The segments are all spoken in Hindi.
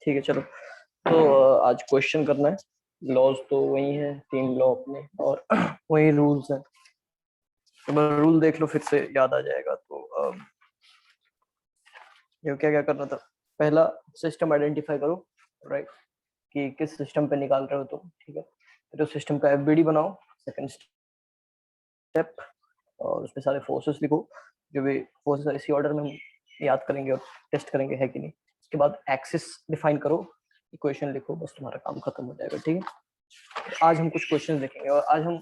ठीक है चलो। तो आज क्वेश्चन करना है। लॉज तो वही है, 3 लॉ अपने और वही रूल्स हैं। तो रूल देख लो फिर से याद आ जाएगा। तो ये क्या क्या करना था। पहला, सिस्टम आइडेंटिफाई करो, राइट, कि किस सिस्टम पे निकाल रहे हो तुम। ठीक है, फिर उस सिस्टम का एफबीडी बनाओ, सेकंड स्टेप, और उसमें सारे फोर्सेस लिखो। जो भी फोर्सेस इसी ऑर्डर में हम याद करेंगे और टेस्ट करेंगे है कि नहीं। उसके बाद एक्सिस डिफाइन करो, इक्वेशन लिखो, बस तुम्हारा काम खत्म हो जाएगा। ठीक है, आज हम कुछ क्वेश्चन देखेंगे और आज हम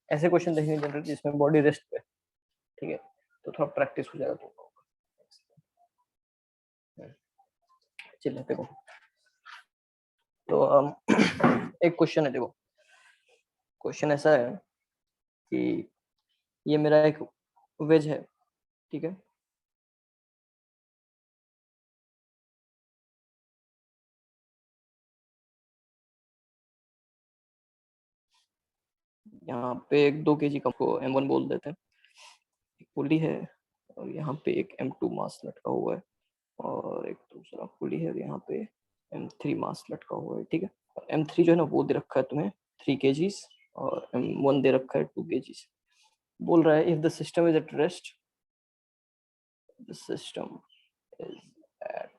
ऐसे क्वेश्चन देखेंगे जनरल जिसमें बॉडी रेस्ट पे। ठीक है, तो थोड़ा प्रैक्टिस हो जाएगा तुम लोगों का। चलिए देखो, तो एक क्वेश्चन है। देखो, क्वेश्चन ऐसा है कि ये मेरा एक वेज है। ठीक है, यहाँ पे एक 2 kg का को M1 बोल देते हैं, एक पुली है, और यहाँ पे एक M2 मास लटका हुआ है, और एक दूसरा पुली है, यहाँ पे M3 मास लटका हुआ है। ठीक है, और M3 जो है ना वो दे रखा है तुम्हें 3 kgs, और M1 दे रखा है 2 kgs। बोल रहा है if the system is at rest, the system is at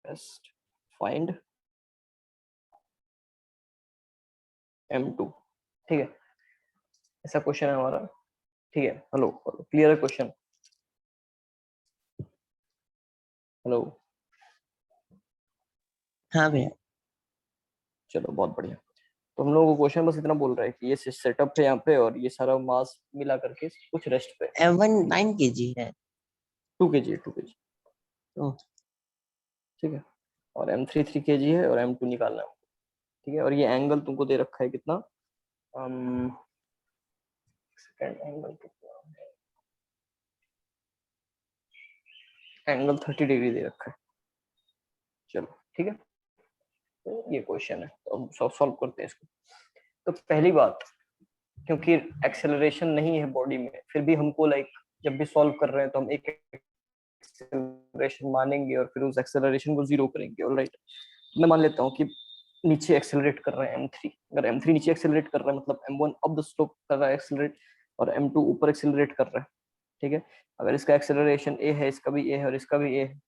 rest, find M2। ठीक है, ऐसा क्वेश्चन है हमारा। ठीक है, हेलो हेलो, क्लियर है क्वेश्चन? हेलो, हाँ भैया। चलो बहुत बढ़िया। तो हम लोगों को क्वेश्चन बस इतना बोल रहा है कि ये सेटअप है यहाँ पे, और ये सारा मास मिला करके कुछ रेस्ट पे। M1 9 kg है। 2 kg, 2 kg। ओह, ठीक है, और M3 3 kg है, और M2 निकालना है। ठीक है, और ये एंगल तुमको दे रखा है कितना, सेकंड एंगल कितना है, एंगल 30 डिग्री दे रखा है। चलो ठीक है, तो ये क्वेश्चन है, तो हम सॉल्व करते हैं इसको। तो पहली बात, क्योंकि एक्सेलरेशन नहीं है बॉडी में, फिर भी हमको लाइक जब भी सॉल्व कर रहे हैं तो हम एक एक्सेलरेशन मानेंगे और फिर उस एक्सेलरेशन को 0 करेंगे। ऑलराइट, मैं मान लेता हूँ कि नीचे एक्सेलरेट कर रहे हैं M3। अगर M3 नीचे एक्सेलरेट कर रहा है मतलब M1 अप द स्लोप कर रहा है एक्सेलरेट, और M2 ऊपर एक्सेलरेट कर रहा है। ठीक है, अगर इसका एक्सेलरेशन A है, इसका भी A है, और इसका भी A है।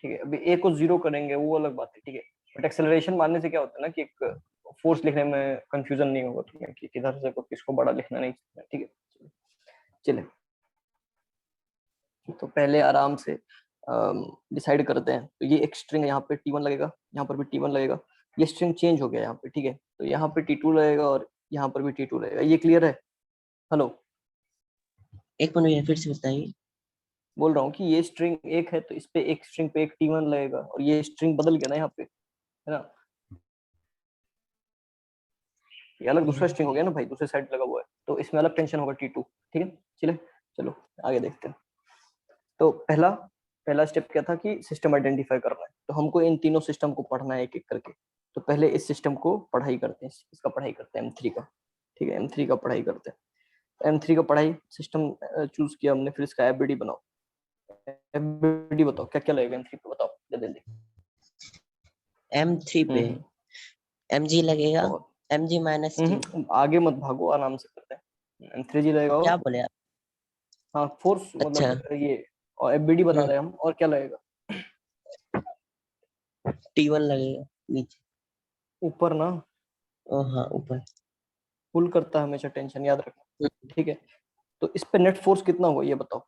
ठीक है, अभी A को 0 करेंगे वो अलग बात है। ठीक है, बट एक्सेलरेशन मानने से क्या होता है ना कि एक फोर्स लिखने में कंफ्यूजन नहीं होगा तुम्हें कि किधर से को किसको बड़ा लिखना नहीं। ठीक है, चले, तो पहले आराम से डिसाइड करते हैं। तो ये एक स्ट्रिंग यहाँ पे T1 लगेगा, यहाँ पर भी T1 लगेगा। ये स्ट्रिंग चेंज हो गया यहाँ पे। ठीक है, तो यहाँ पे T2 लगेगा और यहाँ पर भी T2 लगेगा। ये क्लियर है? हेलो, एक मिनट भैया, फिर से बताइए। बोल रहा हूँ कि ये स्ट्रिंग एक है, तो इस पे एक स्ट्रिंग पे एक T1 लगेगा, और ये स्ट्रिंग बदल गया ना यहाँ पे, है ना। ये अलग दूसरा स्ट्रिंग हो गया ना भाई, दूसरे साइड लगा हुआ है, तो इसमें अलग टेंशन होगा T2। ठीक है, चले, चलो आगे देखते हैं। तो पहला पहला स्टेप क्या था कि सिस्टम आइडेंटिफाई करना है। तो हमको इन तीनों सिस्टम को पढ़ना है एक एक करके। तो पहले इस सिस्टम को पढ़ाई करते हैं, इसका पढ़ाई करते हैं M3 का। ठीक है, M3 का पढ़ाई करते हैं। M3 का पढ़ाई सिस्टम चूज किया हमने, फिर इसका एफबीडी बनाओ। एफबीडी बताओ क्या क्या लगेगा M3 पे, बताओ जल्दी। M3 पे हम्म, mg लगेगा। बहुत mg माइनस टी। आगे मत भागो, आराम से करते हैं। M3G लगेगा, क्या और बोले आप? हाँ फोर्स अच्छा, मतलब ये, और एफबीडी बता रहे हैं हम, और क्या लगेगा? T1 लगेगा नीचे। ऊपर ना, ओ हाँ, ऊपर। पुल करता है हमेशा, टेंशन याद रखना। ठीक है, तो इस पे नेट फोर्स कितना होगा ये बताओ।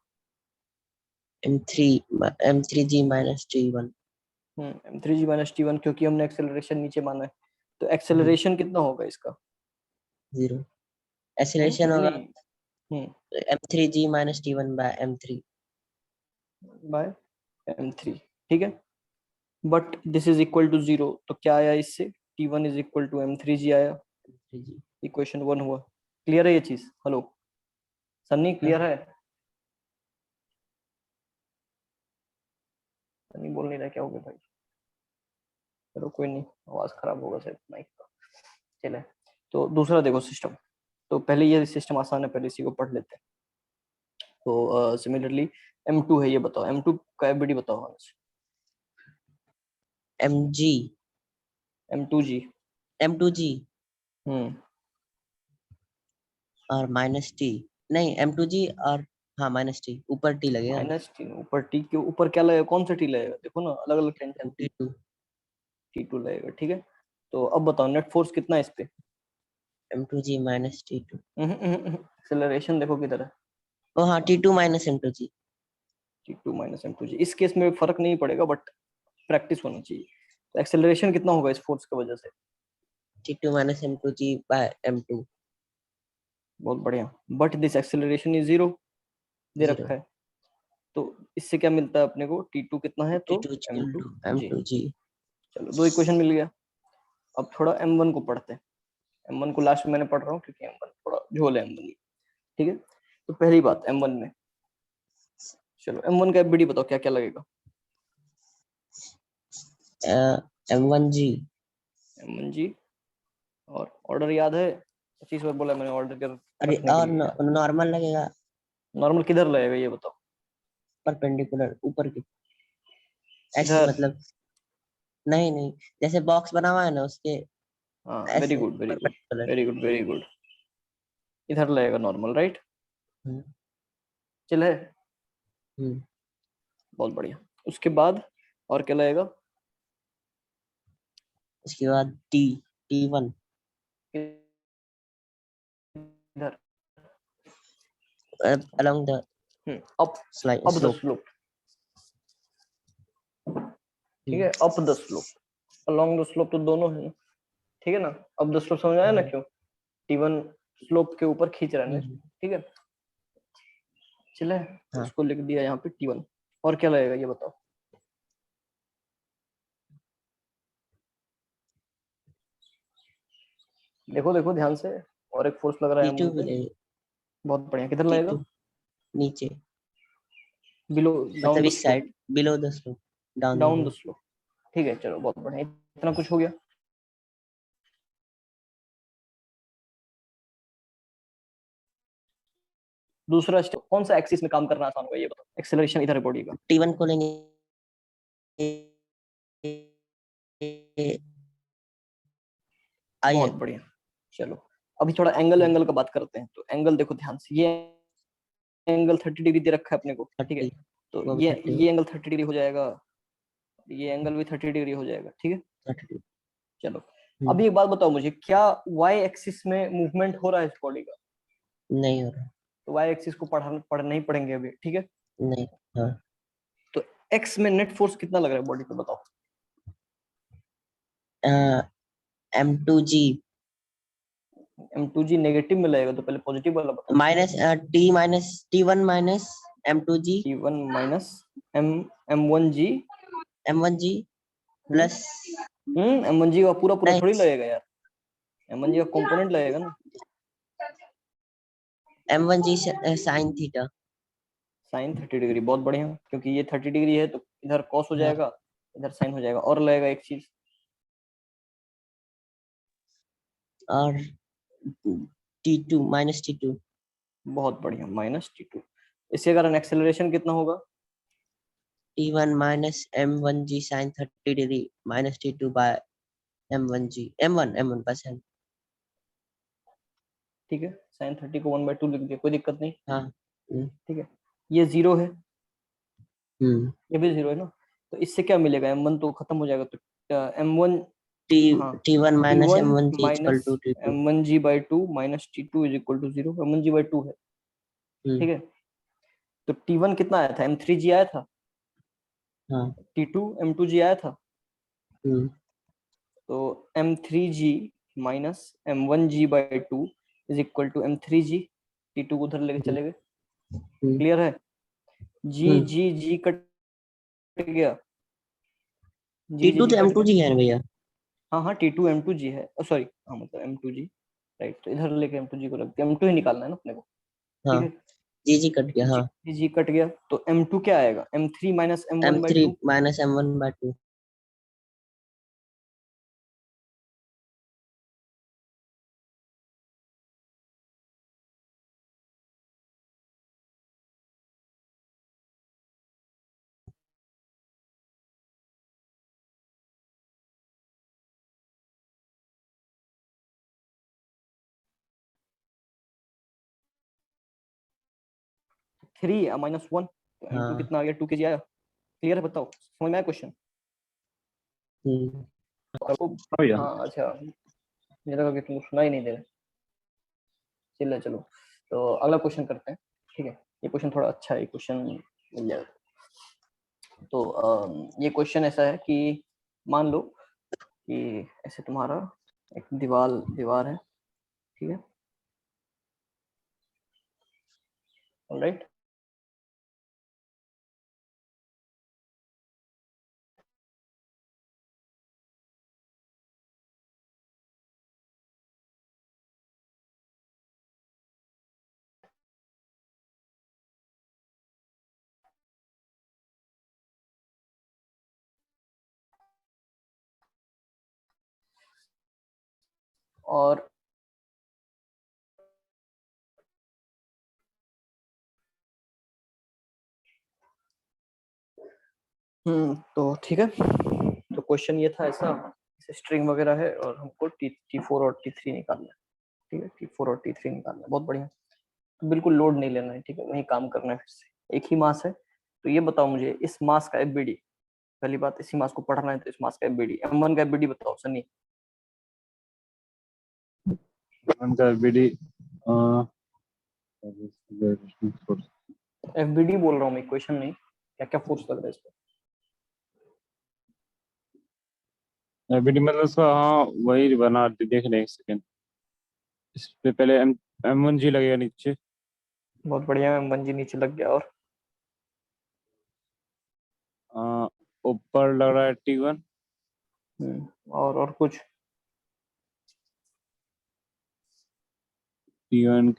M3 M3g minus T1। M3G minus T1, क्योंकि हमने एक्सेलरेशन नीचे माना है, तो एक्सेलरेशन कितना होगा इसका? 0। एक्सेलरेशन कितनी? होगा M3g minus T1 bye M3। Bye M3। ठीक है, but this is equal to 0, तो क्या आया इससे? T1 is equal to M3G आया। M3g। इक्वेशन 1 हुआ। क्लियर है ये चीज? हेलो सन्नी, क्लियर है? सन्नी बोल नहीं रहा, क्या हो गया भाई? चलो कोई नहीं, आवाज खराब होगा शायद माइक का। चले, तो दूसरा देखो सिस्टम। तो पहले ये सिस्टम आसान है, पहले इसी को पढ़ लेते हैं। तो सिमिलरली M2 है, ये बताओ M2 का एफबीडी बताओ हमें। mg m2g। m2g हम्म। और माइनस टी, नहीं m2g और हाँ माइनस टी, ऊपर टी लगेगा ना, माइनस टी ऊपर टी के ऊपर क्या लगेगा, कौन सा टी लगेगा, देखो ना अलग अलग टेंशन। T2 T2 लगेगा, ठीक है। तो अब बताओ नेट फोर्स कितना है इस पे। m2g minus T2। एक्सेलरेशन देखो किधर है। ओ हाँ T2 minus m2g। T2 minus M2g, इस केस में फर्क नहीं पड़ेगा बट प्रैक्टिस होनी चाहिए। तो एक्सेलरेशन कितना होगा इस फोर्स की वजह से। T2 minus m2g bye m2। बहुत बढ़िया। But this acceleration is zero the zero. रखा है। तो इससे क्या मिलता है अपने को, T2 कितना है तो T2 equal M2 to ji. m2g। चलो दो इक्वेशन मिल गया। अब थोड़ा M1 को पढ़ते हैं। M1 को लास्ट में मैंने पढ़ रहा हूँ क्योंकि M1 थोड़ा झोल है M1 में, ठीक है। तो पहली बात M1 में, चलो M1 का एफबीडी बताओ क्या क्या लगेगा। m1g। M1g। और ऑर्डर याद है, 25 बार बोला मैंने ऑर्डर कर अरे रखने के और लिए यार। नॉर्मल लगेगा, नॉर्मल किधर लगेगा ये बताओ। परपेंडिकुलर ऊपर की, ऐसे इधर। मतलब, नहीं नहीं, जैसे बॉक्स बना हुआ है ना उसके हाँ वेरी ऐसे good very good perpendicular. Very good very good. इधर लगेगा नॉर्मल, राइट। हम्म चले। हम्म। बहुत बढ़िया। उसके बाद और क्या लगेगा। उसके बाद T1 इधर। along the up. slide up the slope। Slope, ठीक है। Up the slope along the slope तो दोनों है ना, ठीक है ना। अप द स्लोप समझ आया ना क्यों, T1 स्लोप के ऊपर खींच रहा है, हम्म, ठीक है। चले, तो हाँ इसको लिख दिया यहाँ पे T1। और क्या लगेगा ये बताओ। देखो देखो ध्यान से। और एक फोर्स लग रहा है T2 M1 भी पे। लगेगा। बहुत बढ़िया, किधर लगेगा। T2 नीचे, बिलो, डाउन मतलब द इस slope. Side, below the slope, down the down the slope. Slope, ठीक है। चलो बहुत बढ़िया, इतना कुछ हो गया। दूसरा स्टेप कौन सा एक्सिस में काम करना आसान होगा ये बताओ। एक्सेलरेशन इधर पड़ेगा। T1 को लेंगे आई बहुत है बढ़िया। चलो अभी थोड़ा एंगल एंगल का बात करते हैं। तो एंगल देखो ध्यान से, ये एंगल 30 डिग्री दे रखा है अपने को, ठीक है। 30, तो वो भी ये 30, ये एंगल 30 डिग्री हो जाएगा, ये एंगल भी 30 डिग्री हो जाएगा, ठीक है। 30। चलो हम्म, अभी एक बात बताओ मुझे, क्या वाई एक्सिस में मूवमेंट हो रहा है इस बॉडी का। नहीं हो रहा, तो वाई एक्सिस को पढ़ना ही पढ़ेंगे अभी, ठीक है। नहीं। हाँ तो एक्स में नेट फोर्स कितना लग रहा है बॉडी पे बताओ। M2g M2g नेगेटिव में लगेगा तो पहले पॉजिटिव वाला बताओ। Minus T1 minus M2g T1 minus M M1g। M1g hmm plus, M1g का पूरा पूरा नहीं थोड़ी लगेगा यार, M1g का कंपोनेंट लगेगा ना। M1g sine theta. Sign 30 degree, बहुत बढ़िया, क्योंकि ये 30 डिग्री है तो इधर कॉस हो हाँ जाएगा, इधर साइन हो जाएगा। और लगेगा एक चीज। और T2 माइनस T2। बहुत बढ़िया, माइनस T2। इसके कारण एक्सेलरेशन कितना होगा। T1 minus M1g sine 30 degree minus T2 by M1g M1 बस M। ठीक है, साइन 30 को 1/2 लिख दिया, कोई दिक्कत नहीं, हाँ ठीक है। ये जीरो है, हम्म। ये भी जीरो है ना। तो इससे क्या मिलेगा, M1 तो खत्म हो जाएगा, तो M1, T हाँ, T1 minus T1 M1g equal minus two T2। M1g/2 minus T2 is equal to zero. M1g/2 है, हम्म ठीक है। तो T1 कितना आया था, M3g आया था। हाँ T2 M2g आया था। हम्म तो M3g minus M1g/2 is equal to M3g। T2 को उधर लेके हम्म चले गए, हम्म क्लियर है। जी हम्म। जी जी कट गया, जी जी T2 जी तो कट गया। M2g है ना भैया। हाँ हाँ T2 M2g है, सॉरी हाँ मतलब M2g, राइट। तो इधर लेके M2g को रखते हैं, M2 ही निकालना है ना अपने को, हाँ ठीक है। जी कट गया जी हाँ। जी जी कट गया, तो M2 क्या आएगा, M3 minus M1 by M3 two. Minus M1/2। 3 minus 1 तो m2 हाँ। कितना आ गया 2 kg आया। क्लियर है, बताओ समझ में आया क्वेश्चन? हम्म। भैया हाँ अच्छा, मुझे लगा कि तुम सुना ही नहीं दे रहे। चलो चलो, तो अगला क्वेश्चन करते हैं, ठीक है। ये क्वेश्चन थोड़ा अच्छा है, क्वेश्चन मिल जाएगा। तो ये क्वेश्चन ऐसा है कि मान लो कि ऐसे तुम्हारा एक दीवार है, ठीक है, ऑलराइट। और तो ठीक है, तो क्वेश्चन ये था ऐसा, स्ट्रिंग वगैरह है और हमको T4 और T3 निकालना है, ठीक है, T4 और T3 निकालना है। बहुत बढ़िया, तो बिल्कुल लोड नहीं लेना है, ठीक है, वही काम करना है। फिर से एक ही मास है, तो ये बताओ मुझे इस मास का एफबीडी। पहली बात, इसी मास को पढ़ना है तो इस मास का एफबीडी, M1 का एफबीडी बताओ सनी। उनका बीडी एफबीडी बोल रहा हूँ मैं, इक्वेशन नहीं, क्या क्या फोर्स लग रहा है इस पर। बीडी मतलब उसका, हाँ वही बना देख रहे हैं, एक सेकंड। इस पे पहले M1G लगेगा नीचे। बहुत बढ़िया, M1 जी नीचे लग गया। और ऊपर लग रहा है T1। और कुछ T1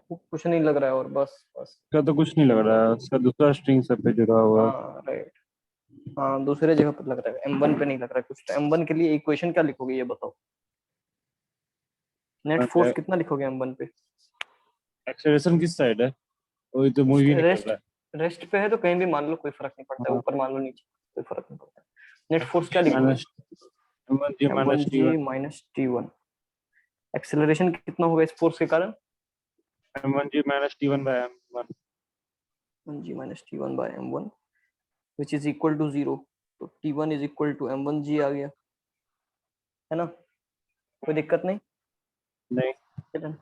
कुछ नहीं लग रहा है, और बस बस। का तो कुछ नहीं लग रहा है, उसका दूसरा स्ट्रिंग सब पे जुड़ा हुआ है। हाँ राइट, हाँ दूसरे जगह पर लग रहा है, M1 पे नहीं लग रहा है कुछ। तो M1 के लिए इक्वेशन क्या लिखोगे ये बताओ। नेट फोर्स कितना लिखोगे M1 पे? एक्सेलरेशन किस साइड है? वही तो मूवी निकल रेस्ट, रहा है। रेस्ट पे है तो कहीं भी मान लो, कोई फर्क नहीं पड़ता है, हाँ, ऊपर मान लो नीचे, कोई फर्क नहीं पड़ता। नेट फोर्स क्या लिखोगे? M1G minus M1G T1। Minus T1। Acceleration कितना होगा इस फोर्स के कारण? M1G minus T1 by M1। M1G minus T1 by M1 which is equal to 0। तो T1 is equal to M1G आ गया, है ना, कोई दिक्कत नहीं। नहीं, चलो,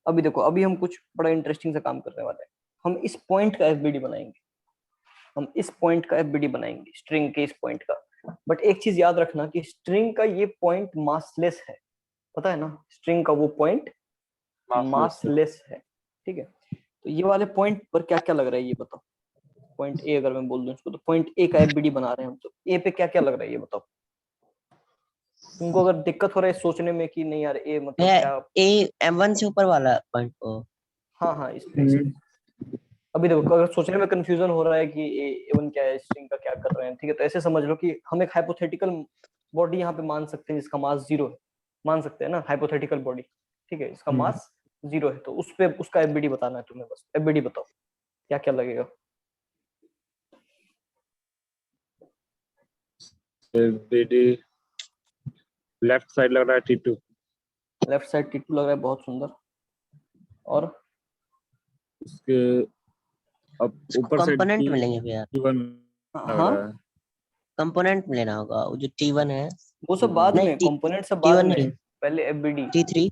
अभी देखो, अभी हम कुछ बड़ा इंटरेस्टिंग सा काम करने वाले हैं। हम इस पॉइंट का एफबीडी बनाएंगे, हम इस पॉइंट का एफबीडी बनाएंगे, स्ट्रिंग के इस पॉइंट का। बट एक चीज याद रखना कि स्ट्रिंग का ये पॉइंट मासलेस है, पता है ना, स्ट्रिंग का वो पॉइंट मासलेस है, ठीक है। तो ये वाले पॉइंट पर क्या क्या लग रहा है ये बताओ। पॉइंट ए अगर मैं बोल दूं इसको, तो पॉइंट ए का एफबीडी बना रहे हैं हम, तो ए पे क्या क्या लग रहा है ये बताओ। तुमको अगर दिक्कत हो रहा है सोचने में कि नहीं यार ए मतलब है क्या। ए M1 से ऊपर वाला पॉइंट को। हाँ हाँ, इस पे अभी देखो, अगर सोचने में कंफ्यूजन हो रहा है कि A1 क्या है, स्ट्रिंग का क्या कर रहे हैं, ठीक है, तो ऐसे समझ लो कि हम एक हाइपोथेटिकल बॉडी यहाँ पे मान सकते हैं जिसका मास 0 है, मान सकते हैं ना, हाइपोथेटिकल बॉडी, ठीक है, इसका मास 0 है, तो उस पे उसका एफबीडी बताना है तुम्हें, बस एफबीडी बताओ क्या क्या लगेगा। बीडी लेफ्ट साइड लग रहा है T2। लेफ्ट साइड T2 लग रहा है, बहुत सुंदर। और उसके अब ऊपर साइड कंपोनेंट मिलेंगे भैया, T1 लग हाँ, रहा है। कंपोनेंट में लेना होगा। वो जो T1 है, वो सब बाद नहीं में, कंपोनेंट सब बाद T1 में, नहीं, पहले एफबीडी। T3।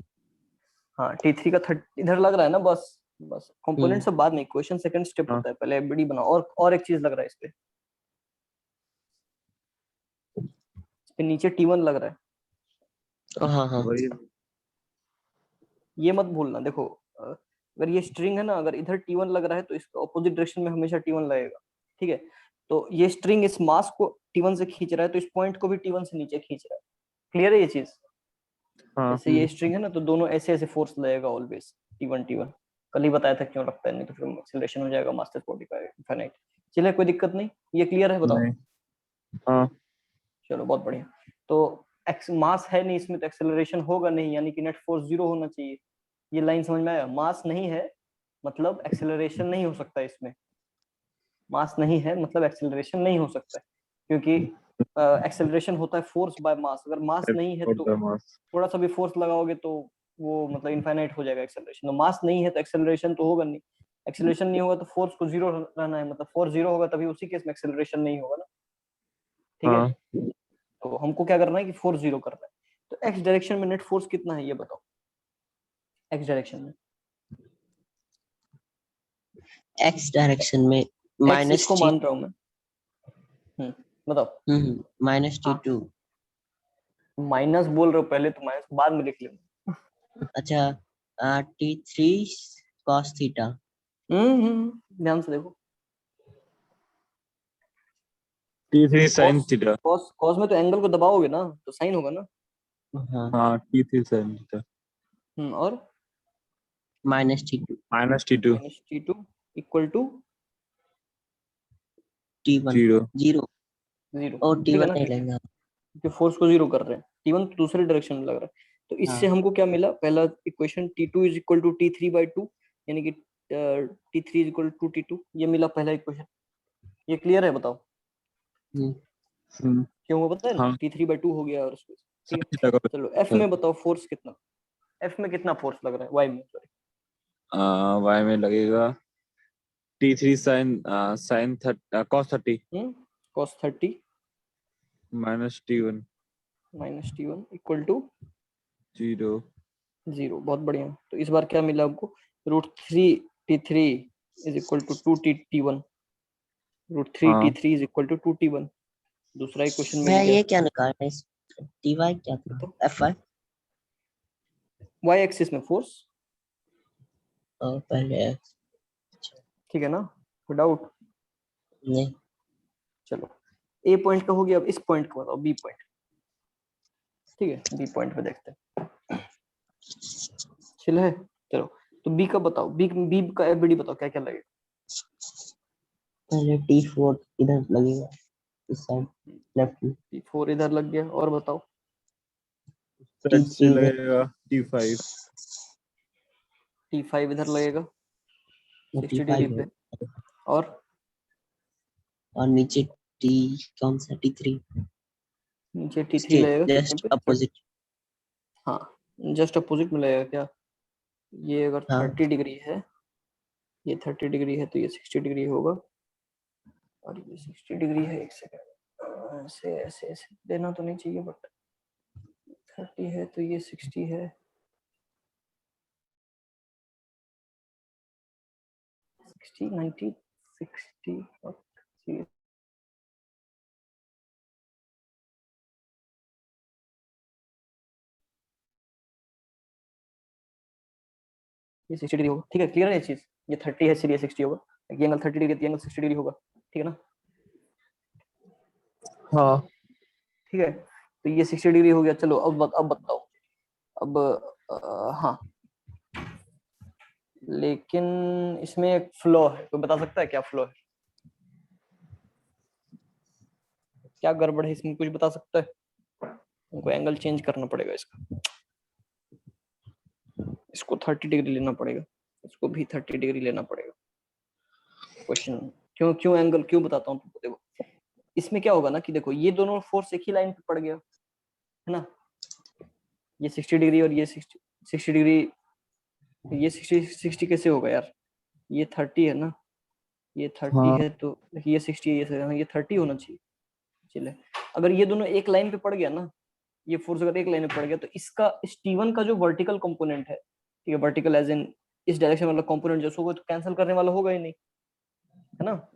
हाँ T3 का 30 इधर लग रहा है ना, बस बस कंपोनेंट सब बाद में, क्वेश्चन सेकंड स्टेप हाँ, होता है, पहले एफबीडी बनाओ। और एक चीज लग रहा है इस पे नीचे T1 लग रहा है, हाँ हाँ। वही। ये मत भूलना। देखो अगर ये स्ट्रिंग है ना, अगर इधर T1 लग रहा है तो इसका ऑपोजिट डायरेक्शन में हमेशा T1 लगेगा, ठीक है। तो ये स्ट्रिंग इस मास को T1 से खींच रहा है, तो इस पॉइंट को भी T1 से नीचे खींच रहा है। क्लियर है ये चीज? हाँ, जैसे ये स्ट्रिंग है ना, तो दोनों ऐसे ऐसे फोर्स लगेगा ऑलवेज, T1 कल ही बताया था क्यों लगता है, नहीं तो फिर एक्सेलरेशन हो जाएगा मास्टर बॉडी का इनफाइनाइट। चलिए कोई दिक्कत नहीं, ये क्लियर है, बताओ। नहीं, हाँ, चलो बहुत बढ़िया। तो मास है नहीं इसमें, तो एक्सेलरेशन होगा नहीं, यानी कि नेट फोर्स 0 होना चाहिए। ये लाइन समझ में आया? मास नहीं है मतलब एक्सेलरेशन नहीं हो सकता इसमें, मास नहीं है मतलब एक्सेलरेशन नहीं हो सकता है, क्योंकि एक्सेलरेशन होता है फोर्स बाय मास। अगर मास नहीं है और तो द मास। थोड़ा सा भी फोर्स लगाओगे तो वो मतलब इनफाइनाइट हो जाएगा एक्सेलरेशन। तो मास नहीं है तो एक्सेलरेशन तो होगा नहीं, एक्सेलरेशन नहीं होगा तो फोर्स को जीरो रहना है, मतलब फोर्स जीरो होगा तभी उसी केस में एक्सेलरेशन नहीं होगा ना, ठीक है। हाँ तो हमको क्या करना है कि फोर्स जीरो करना है। तो एक्स डायरेक्शन में नेट फोर्स कितना है ये बताओ, एक्स डायरेक्शन में। एक्स डायरेक्शन में एक्स माइनस इसको टी मान रहा हूँ मैं, बताओ। माइनस हाँ। T2। माइनस बोल रहे हो पहले, तो माइनस बाद में लिख लेना। अच्छा T3 cos थीटा। ध्यान से देखो, T3 sin cos theta. Cos cos में तो एंगल को दबाओगे ना तो साइन होगा ना। हाँ हाँ T3 sin थीटा और minus T2 -T2 minus T two equal to T1 0। Zero zero, और ठीक है T1 ना, नहीं लेंगे। क्योंकि फोर्स को जीरो कर रहे हैं, टी1 तो दूसरे डायरेक्शन में लग रहा है। तो इससे हाँ हमको क्या मिला, पहला इक्वेशन टी2 इज इक्वल टू T3/2, यानी कि T3 is equal to T2, ये मिला पहला इक्वेशन। ये क्लियर है बताओ, हम्म, क्यों वो पता है ना, हाँ T3/2 हो गया और उसको, ठीक sin है। थीटा का चलो एफ में बताओ फोर्स कितना, एफ में कितना फोर्स लग रहा है, वाई में सॉरी, y में लगेगा T3 sin cos 30 cos 30 -T1 minus T1 equal to 0। Zero. बहुत बढ़िया। तो इस बार क्या मिला आपको, √3 T3 is equal to 2T1, √3 हाँ T3 is equal to 2T1, दूसरा इक्वेशन मिल मैं गया। ये क्या निकालना है इस Ty क्या था तो Fy वाई एक्सिस में फोर्स, और पहले ठीक है ना, कोई डाउट। नहीं चलो ए पॉइंट का हो गया, अब इस पॉइंट का बताओ, बी पॉइंट, ठीक है, बी पॉइंट पे देखते हैं, चलो है। चलो तो बी का बताओ, बी बी का एफबीडी बताओ क्या क्या लगेगा। पहले T4 इधर लगेगा इस साइड लेफ्ट में, T4 इधर लग गया, और बताओ। साइड से T3 इधर लगेगा T5 T5 इधर लगेगा 60 डिग्री T5 पे, और और नीचे T कौन सा T3 नीचे T3 इसके लगेगा कितने जस्ट पे, अपोजिट। हाँ जस्ट अपोजिट में लगेगा क्या, ये अगर हाँ 30 डिग्री है, ये 30 डिग्री है तो ये 60 डिग्री होगा, और ये 60 डिग्री है, एक सेकंड, ऐसे ऐसे ऐसे देना तो नहीं चाहिए, बट 30 है तो ये 60 है, 60 90 60 और ये 60 डिग्री होगा, ठीक है, क्लियर है ये चीज। ये 30 है इसलिए 60 होगा, ये एंगल 30 डिग्री, ये एंगल 60 डिग्री होगा, ठीक है ना। हाँ ठीक है, तो ये 60 डिग्री हो गया। चलो अब बताओ, अब हाँ, लेकिन इसमें एक फ्लॉ है, कोई बता सकता है क्या फ्लॉ है, क्या गड़बड़ है इसमें, कुछ बता सकता है। उनको एंगल चेंज करना पड़ेगा इसका, इसको 30 डिग्री लेना पड़ेगा, इसको भी 30 डिग्री लेना पड़ेगा। क्वेश्चन क्यों क्यों एंगल क्यों बताता हूँ तुमको, देखो इसमें क्या होगा ना कि देखो ये दोनों फोर्स एक ही लाइन पे पड़ गया है ना, ये 60 डिग्री और ये 60 डिग्री, ये 60 कैसे होगा यार, ये 30 है ना, ये 30 हाँ है तो ये 60 है, ये 30 होना चाहिए। चले, अगर ये दोनों एक लाइन पे पड़ गया ना, ये फोर्स अगर एक लाइन में पड़ गया तो इसका इस T1 का जो वर्टिकल कंपोनेंट है, ठीक है, वर्टिकल एज इन इस डायरेक्शन वाला कंपोनेंट जो होगा तो कैंसिल करने वाला होगा ही नहीं, है ना।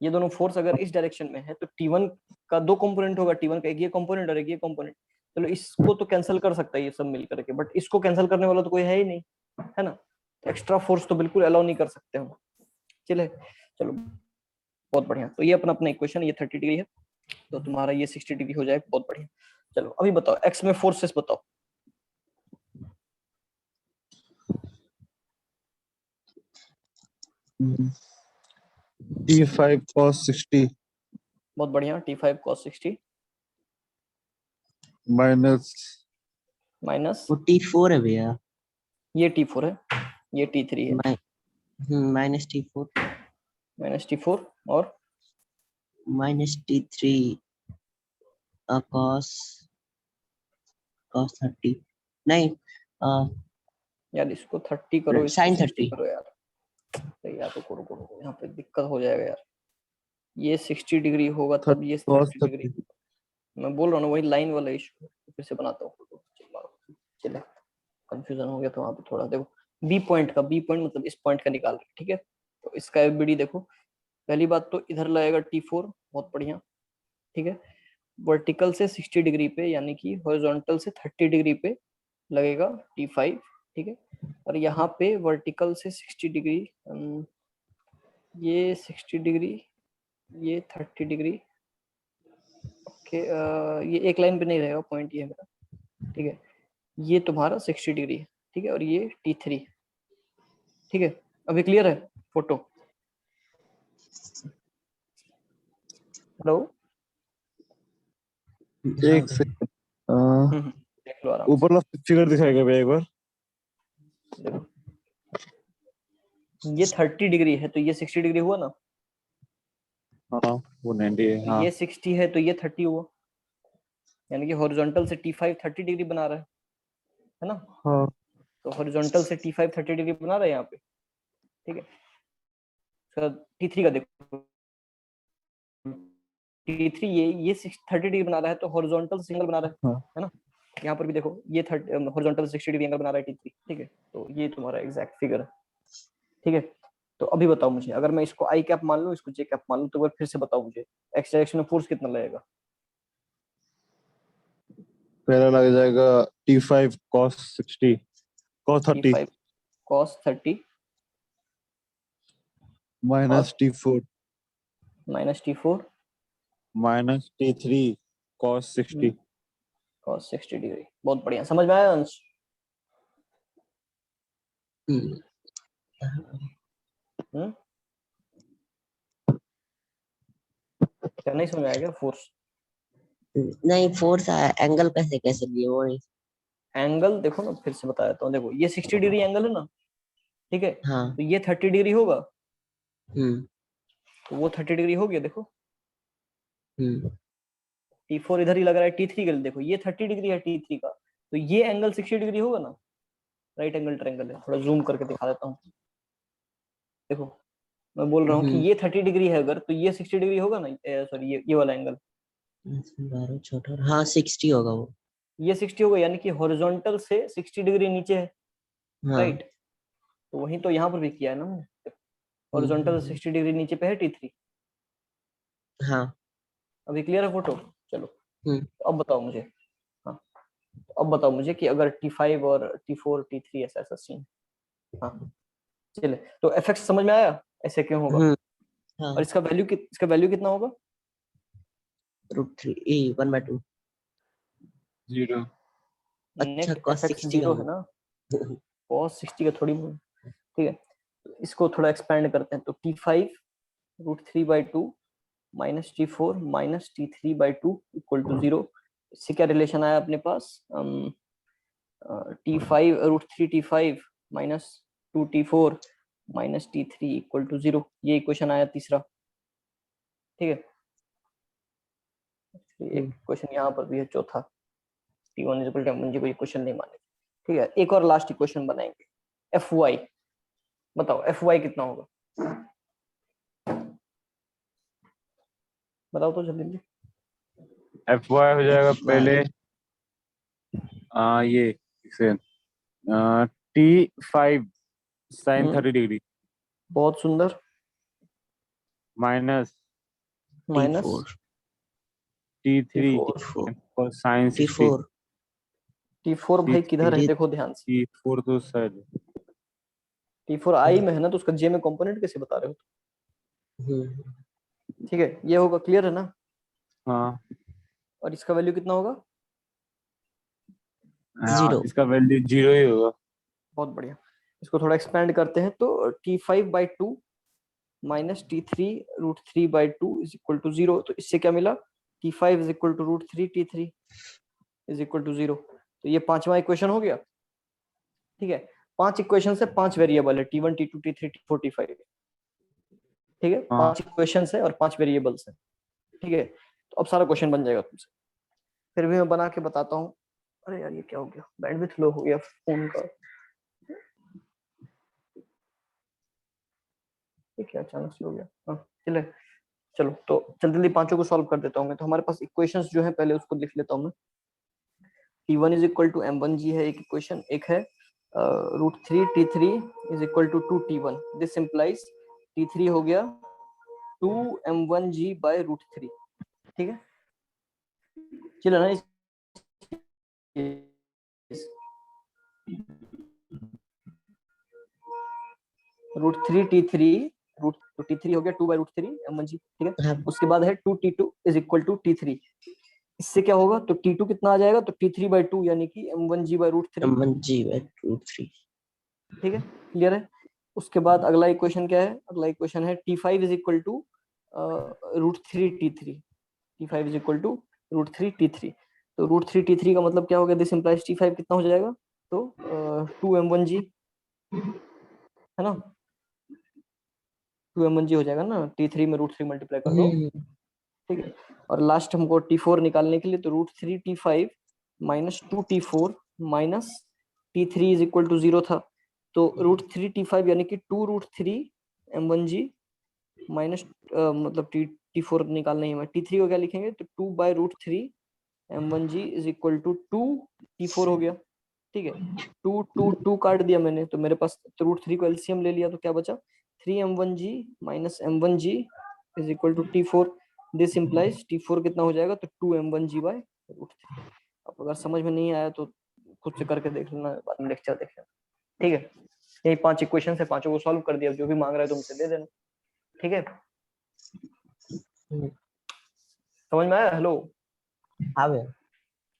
ये दोनों फोर्स अगर इस डायरेक्शन में है तो T1 का दो कंपोनेंट होगा, T1 का एक ये कंपोनेंट और एक ये कंपोनेंट। चलो इसको तो कैंसिल कर सकता है ये सब मिल करके, बट इसको कैंसिल करने वाला तो कोई है ही नहीं, है ना। तो एक्स्ट्रा फोर्स तो बिल्कुल अलाउ नहीं कर सकते हम। चले, चलो बहुत बढ़िया। तो ये अपना अपना इक्वेशन, ये 30 डिग्री है तो तुम्हारा ये 60 डिग्री हो जाएगा, बहुत बढ़िया। चलो अभी बताओ एक्स में फोर्सेस बताओ। T5 cos 60 बहुत बढ़िया, T5 cos 60 माइनस माइनस, वो T4 है भैया, ये T4 है, ये T3 है, माइनस T4 माइनस T4 और माइनस T3 cos cos 30 नहीं यार इसको 30 करो, इसको sin 60 30 करो यार। अरे यार तो करो, यहाँ पे दिक्कत हो जाएगा यार। ये 60 डिग्री होगा तब ये cos 30 डिग्री। मैं बोल रहा हूँ ना, वही लाइन वाला इशू। फिर से बनाता हूँ फोटो, चले कंफ्यूजन हो गया तो वहाँ पे थोड़ा। देखो बी पॉइंट मतलब इस पॉइंट का निकाल रहे हैं, ठीक है। तो इसका एफबीडी देखो, पहली बात तो इधर लगेगा T4, बहुत बढ़िया, ठीक है। वर्टिकल से 60 डिग्री पे यानी कि हॉरिजॉन्टल से 30 डिग्री पे लगेगा T5, ठीक है। और यहाँ पे वर्टिकल से 60 डिग्री, ये 60 डिग्री, ये 30 डिग्री, ओके। ये एक लाइन पे नहीं रहेगा, पॉइंट ये है मेरा, ठीक है। ये तुम्हारा 60 डिग्री है, ठीक है। और ये T3, ठीक है। अभी क्लियर है फोटो? हेलो, एक सेकंड, देख लो आराम से। ऊपर वाला फिगर दिखाएगा भैया एक बार। देखो ये 30 डिग्री है तो ये 60 डिग्री हुआ ना, हाँ वो 90 है। तो हाँ ये 60 है तो ये 30 हुआ, यानी कि हॉरिजॉन्टल से T5 30 डिग्री बना रहा है ना। हाँ तो हॉरिजॉन्टल से T5 30 डिग्री बना रहा है यहाँ पे, ठीक है। तो T3 का देखो, T3 ये 30 डिग्री बना रहा है तो हॉरिजॉन्टल सिंगल बना रहा हाँ है ना। यहाँ पर भी देखो ये हॉरिजॉन्टल 60 डिग्री एंगल बना रहा है T3, ठीक है। तो ये तुम्हारा एग्जैक्ट फिगर है, ठीक है। तो अभी बताओ मुझे, अगर मैं इसको आई कैप मान लूं, इसको जे कैप मान लूं, तो एक बार फिर से बताओ मुझे एक्स डायरेक्शन में फोर्स कितना लगेगा। पहला लग जाएगा T5 cos 60 cos 30 T5 cos 30 minus T4 minus T4 minus T3 cos 60। cos 60 degree. बहुत बढ़िया, समझ में आया अंश? हम्म, क्या नहीं समझ में आया क्या फोर्स? नहीं, फोर्स एंगल कैसे कैसे लिए वो नहीं। एंगल देखो ना, फिर से बता देता हूँ। देखो ये 60 डिग्री एंगल है ना, ठीक है। हाँ। तो ये 30 डिग्री होगा, हम्म तो वो 30 डिग्री हो गया। देखो हम्म T4 इधर ही लग रहा है, T3 के लिए देखो ये 30 डिग्री है T3 का, तो ये एंगल 60 डिग्री होगा ना। राइट एंगल ट्रायंगल है, थोड़ा जूम करके दिखा देता हूँ। देखो मैं बोल रहा हूँ कि हम्म ये 30 डिग्री है अगर, तो ये 60 डिग्री होगा ना। सॉरी, ये वाला एंगल, 12 हाँ 60 होगा वो। ये 60 होगा, यानी कि हॉरिजॉन्टल से 60 डिग्री नीचे है, हाँ। राइट। तो वही तो यहाँ पर भी किया है ना हमने, हॉरिजॉन्टल से हम्म, 60 डिग्री नीचे पे है T3। हाँ। अभी क्लियर है फोटो? चलो हम्म तो अब बताओ मुझे, हाँ तो अब बताओ मुझे कि अगर T5 और T4 T3 ऐसा ऐसा सीन, हाँ चले। तो एफ एक्स समझ में आया ऐसे क्यों होगा, हम्म और हाँ। इसका वैल्यू कितना होगा? √3 1/2। 0 अच्छा net cos F x 60 zero है होगा। ना, cos 60 का थोड़ी, ठीक है। तो इसको थोड़ा एक्सपेंड करते हैं, तो T5 √3/2 minus T4 minus T3/2 equal to 0। इससे क्या रिलेशन आया अपने पास? T5 √3 T5 minus 2 T4 minus T3 equal to 0, ये इक्वेशन आया तीसरा, ठीक है। एक क्वेश्चन यहाँ पर भी है चौथा, T1 इक्वल टू मुझे कोई क्वेश्चन नहीं माने, ठीक है। एक और लास्ट इक्वेशन बनाएंगे, Fy। बताओ Fy कितना होगा, बताओ तो जल्दी। FY हो जाएगा पहले FY ये सेकंड T5 sin 30 डिग्री बहुत सुंदर, minus minus T4 T3 T4 cos sin 60। T4 T4 भाई किधर है, T देखो ध्यान से। T4 तो शायद T4 आई में है ना, तो उसका जे में कंपोनेंट कैसे बता रहे हो? हम्म ठीक है, ये होगा, क्लियर है ना। हाँ और इसका वैल्यू कितना होगा? हाँ 0। इसका वैल्यू 0 ही होगा। बहुत बढ़िया। इसको थोड़ा एक्सपेंड करते हैं, तो T5/2 minus T3 √3/2 is equal to 0। तो इससे क्या मिला? T5 is equal to √3 T3 is equal to 0। तो ये पांचवा इक्वेशन हो गया, ठीक है। 5 इक्वेशन से 5 वेरिएबल है, T1 T2 T3 T4 T5, ठीक है। हाँ 5 इक्वेशन है और 5 वेरिएबल्स है, ठीक है। तो अब सारा क्वेश्चन बन जाएगा तुमसे, फिर भी मैं बना के बताता हूँ। अरे यार ये क्या हो गया, बैंडविड्थ लो हो गया फोन का। ये क्या अचानक से हो गया? हाँ चले, चलो तो जल्दी जल्दी पांचों को सॉल्व कर देता हूँ मैं। तो हमारे पास इक्वेशंस जो है पहले उसको लिख लेता हूँ मैं। T1 is equal to M1G है एक इक्वेशन, एक है √3 T3 is equal to 2T1। This implies T3 हो गया 2M1G बाय √3। ठीक है, चलो ना √3 T3 रूट तो T3 हो गया 2/√3 M1G। ठीक है, हाँ उसके बाद है 2T2 is equal to T3। इससे क्या होगा, तो T2 कितना आ जाएगा, तो T3/2 यानी कि M1G/√3। M1G/√3। ठीक है, क्लियर है। उसके बाद अगला इक्वेशन क्या है, अगला इक्वेशन है T5 is equal to √3 T3। T5 is equal to √3 T3। तो √3 T3 का मतलब क्या हो गया, दिस इंप्लाइज T5 कितना हो जाएगा, तो 2M1G है ना, 2M1G हो जाएगा ना, T3 में √3 मल्टीप्लाई कर दो। ठीक है, और लास्ट हमको T4 निकालने के लिए, तो √3 T5 minus 2T4 minus T3 is equal to 0 था, तो √3 T5 यानी कि 2√3 M1G माइनस मतलब T4 निकालना ही है, T3 को क्या लिखेंगे, तो 2/√3 M1G is equal to 2 T4 हो गया। ठीक है, 2 काट दिया मैंने, तो मेरे पास तो √3 को एलसीएम ले लिया, तो क्या बचा 3M1G minus M1G is equal to T4। This implies T4 कितना हो जाएगा, तो 2M1G/√3। अब अगर समझ में नहीं आया तो खुद से करके देख लेना, बाद में लेक्चर देख लेना। ठीक है, यही 5 इक्वेशन है, पांचों को सॉल्व कर दिया, जो भी मांग रहा है तुमसे दे देना। ठीक है, समझ में आया? हेलो, हाँ भैया।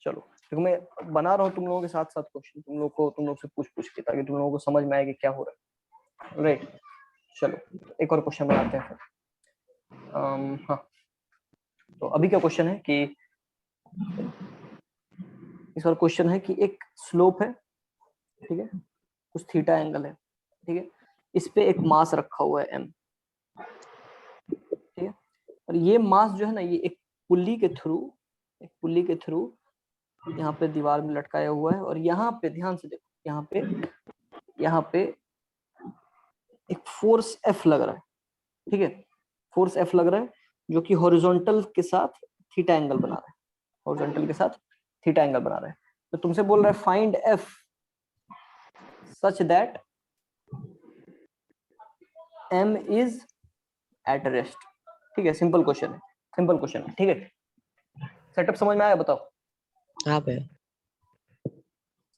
चलो, क्योंकि मैं बना रहा हूँ तुम लोगों के साथ साथ क्वेश्चन, तुम लोग से पूछ के, ताकि तुम लोगों को समझ में आए कि क्या हो रहा है। राइट, चलो एक और क्वेश्चन बनाते हैं फिर। हाँ, तो अभी क्या क्वेश्चन है कि इस बार क्वेश्चन है कि एक स्लोप है, ठीक है, कुछ थीटा एंगल है, ठीक है, इस पे एक मास रखा हुआ है m, ठीक है, और ये मास जो है ना, ये एक पुल्ली के थ्रू यहाँ पे दीवार में लटकाया हुआ है, और यहाँ पे ध्यान से देखो, यहाँ पे एक फोर्स F लग रहा है। ठीक है, फोर्स F लग रहा है, जो कि हॉरिजॉन्टल के साथ थीटा एंगल बना रहा है, हॉरिजॉन्टल के साथ थीटा एंगल बना रहा है। तो तुमसे बोल रहा है find F such that M is at rest. ठीक है, सिंपल क्वेश्चन है, ठीक है, सेटअप समझ में आया? बताओ हाँ भैया।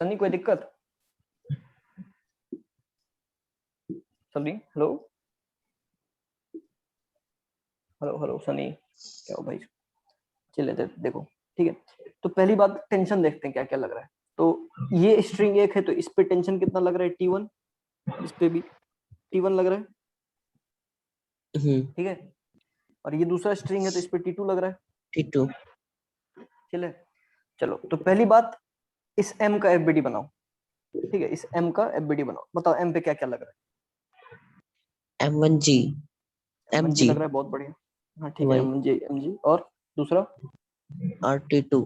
सनी, कोई दिक्कत? सनी, हेलो सनी, क्या हो भाई? चले देखो, ठीक है, तो पहली बात टेंशन देखते हैं क्या क्या लग रहा है। तो ये स्ट्रिंग एक है, तो इस पे टेंशन कितना लग रहा है, T1, इस पे भी T1 लग रहा है। ठीक है, और ये दूसरा स्ट्रिंग है, तो इस पे T2 लग रहा है। T2। चलो, तो पहली बात, इस M का FBD बनाओ। ठीक है, इस M का FBD बनाओ, बताओ M पे क्या क्या लग रहा है। M1G MG MG लग रहा है, बहुत बढ़िया। हाँ ठीक है, वही, MG और दूसरा, और T2,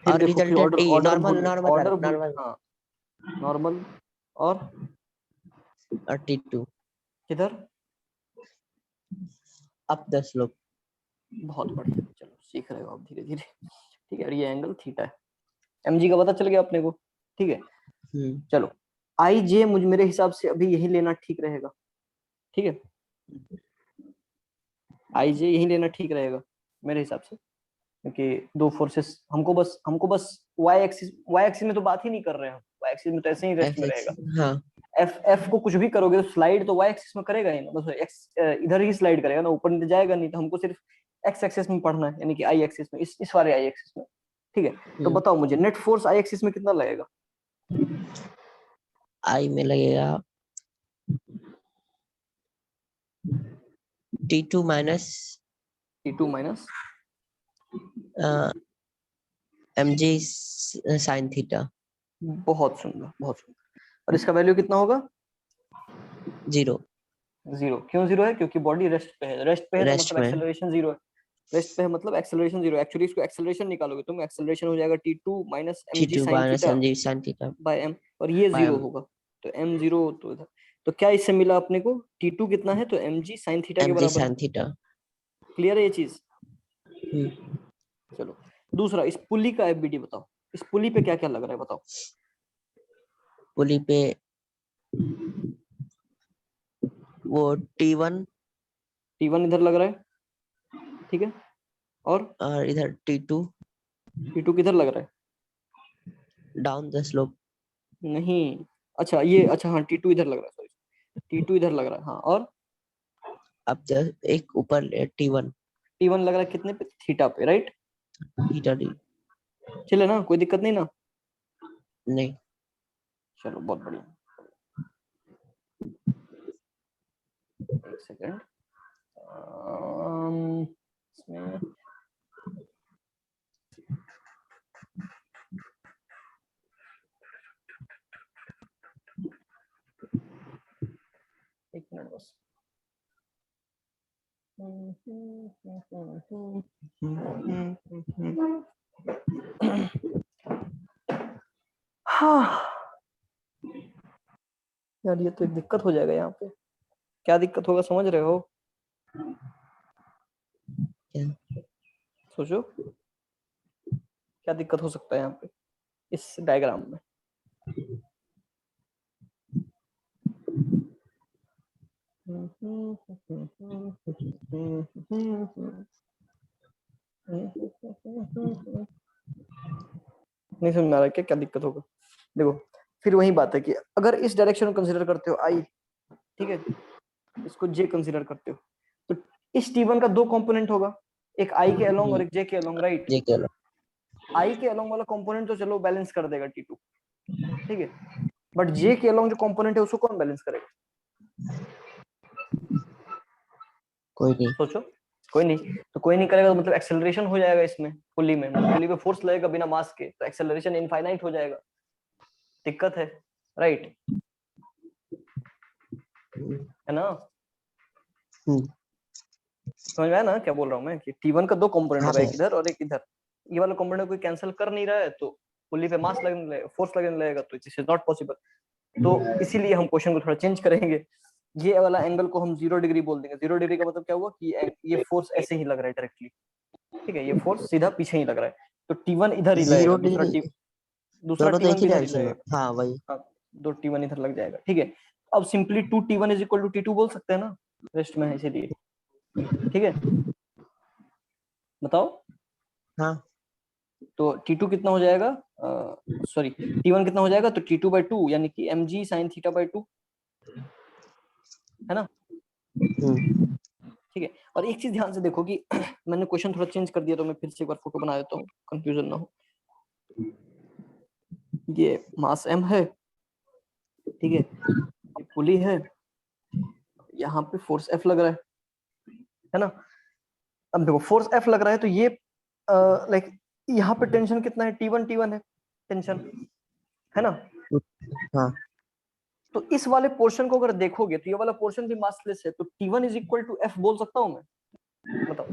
फिर और देखो, फिर resultant order T, order normal भूल नॉर्मल ऑर्डर भूल नॉर्मल हाँ, नॉर्मल और और T2 किधर, अप द स्लोप। बहुत बढ़िया, चलो सीख रहे हो आप धीरे धीरे। ठीक है, और ये एंगल थीटा है, MG का पता चल गया अपने को। ठीक है, चलो IJ मेरे हिसाब से अभी यही लेना ठीक रहेगा। ठीक है, IJ यही लेना ठीक रहेगा मेरे हिसाब से, क्योंकि दो फोर्सेस हमको बस y एक्सिस में तो बात ही नहीं कर रहे हैं, y एक्सिस में तो ऐसे ही रेस्ट में FX, रहेगा। हाँ F को कुछ भी करोगे तो स्लाइड तो y एक्सिस में करेगा ही ना, बस x इधर ही स्लाइड करेगा ना, ऊपर नीचे जाएगा नहीं। तो हमको सिर्फ x एक्सिस में पढ़ना है, यानी कि I एक्सिस में, इस वाले I एक्सिस में। ठीक है, तो बताओ मुझे नेट फोर्स I एक्सिस में कितना लगेगा। I में लगेगा T2 minus MG sin theta. बहुत सुंदर, बहुत सुंदर। और इसका वैल्यू कितना होगा, 0 क्यों 0 है, क्योंकि बॉडी रेस्ट पे है, तो रेस्ट मतलब में। एक्सेलरेशन 0 है, रेस्ट पे है मतलब एक्सेलरेशन 0। एक्चुअली इसको एक्सेलरेशन निकालोगे तुम, एक्सेलरेशन हो जाएगा T2 minus MG T2 sin minus theta MG sin theta by M, और ये बाय 0 M। होगा, तो M 0, तो इधर, तो क्या इससे मिला अपने को, T2 कितना है, तो mg sin थीटा के mg बराबर sin है। थीटा। क्लियर है ये चीज। हम्म, चलो दूसरा, इस पुली का एफबीडी बताओ, इस पुली पे क्या क्या लग रहा है बताओ। पुली पे वो T1 T1 इधर लग रहा है, ठीक है, और और इधर T2 T2 किधर लग रहा है, डाउन द स्लोप। नहीं, अच्छा ये, अच्छा हाँ T2 इधर लग रहा है, सॉरी T2 इधर लग रहा है, हाँ, और अब जस्ट एक ऊपर T1 T1 लग रहा है कितने पे, थीटा पे, राइट। Theta D. चले ना, कोई दिक्कत नहीं ना। नहीं, चलो बहुत बढ़िया। एक सेकेंड, इसमें एक मिनट बस। हाँ यार, ये तो एक दिक्कत हो जाएगा यहाँ पे। क्या दिक्कत होगा समझ रहे हो, क्या? सोचो क्या दिक्कत हो सकता है यहाँ पे इस डायग्राम में। नहीं समझ में आ रहा क्या क्या दिक्कत होगा। देखो फिर वही बात है कि अगर इस डायरेक्शन को कंसीडर करते हो आई, ठीक है, इसको जे कंसीडर करते हो, तो इस T1 का दो कंपोनेंट होगा, एक आई के अलोंग और एक जे के अलोंग, राइट। ये क्या? आई के अलोंग वाला कंपोनेंट तो चलो बैलेंस कर देगा T2, ठीक है, बट जे के अलोंग जो कंपोनेंट है उसको कौन बैलेंस करेगा, कोई नहीं। सोचो। कोई नहीं, तो कोई नहीं करेगा तो मतलब एक्सेलरेशन हो जाएगा इसमें, पुली में, मतलब पुली पे फोर्स लगेगा बिना मास के, तो एक्सेलरेशन इनफाइनाइट हो जाएगा, दिक्कत है, राइट, है ना। हम्म, समझ में आया ना क्या बोल रहा हूँ मैं, कि T1 का दो कंपोनेंट हाँ होगा, एक भैया। इधर और एक इधर। ये वाला कंपोनेंट कोई कैंसिल कर नहीं रहा है, तो पुली पे मास लगने लगेगा, फोर्स लगने लगेगा, तो दिस इज नॉट पॉसिबल। तो इसीलिए हम क्वेश्चन को थोड़ा चेंज करेंगे, ये वाला एंगल को हम 0 डिग्री बोल देंगे। 0 डिग्री का मतलब क्या हुआ कि ये फोर्स ऐसे ही लग रहा है डायरेक्टली, ठीक है, ये फोर्स सीधा पीछे ही लग रहा है, तो T1 इधर ही 0 लगेगा, दूसरा डिग्री दूसरा दोनों तो एक T1 ही भी इधर ही डायरेक्शन में। लगेगा। हाँ वही। हाँ, दो T1 इधर लग जाएगा, ठीक है। अब simply 2T1 is equal to T2 बोल सकते हैं ना, रेस्ट में है इसीलिए, ठीक है, बताओ। हाँ, तो T2 कितना हो जाएगा, सॉरी T1 कितना हो जाएगा, तो T2/2 यानी कि mg sin थीटा/2, है ना। ठीक है, और एक चीज ध्यान से देखो कि मैंने क्वेश्चन थोड़ा चेंज कर दिया, तो मैं फिर से एक बार फोटो बना देता हूँ, कंफ्यूजन ना हो। ये मास m है, ठीक है, ये पुली है, यहाँ पे फोर्स F लग रहा है ना। अब देखो फोर्स F लग रहा है, तो ये लाइक यहाँ पे टेंशन कितना है, T1 है टेंशन, है ना। हाँ। तो इस वाले पोर्शन को अगर देखोगे तो ये वाला पोर्शन भी मासलेस है, तो T1 is equal to F बोल सकता हूँ मैं, बताओ।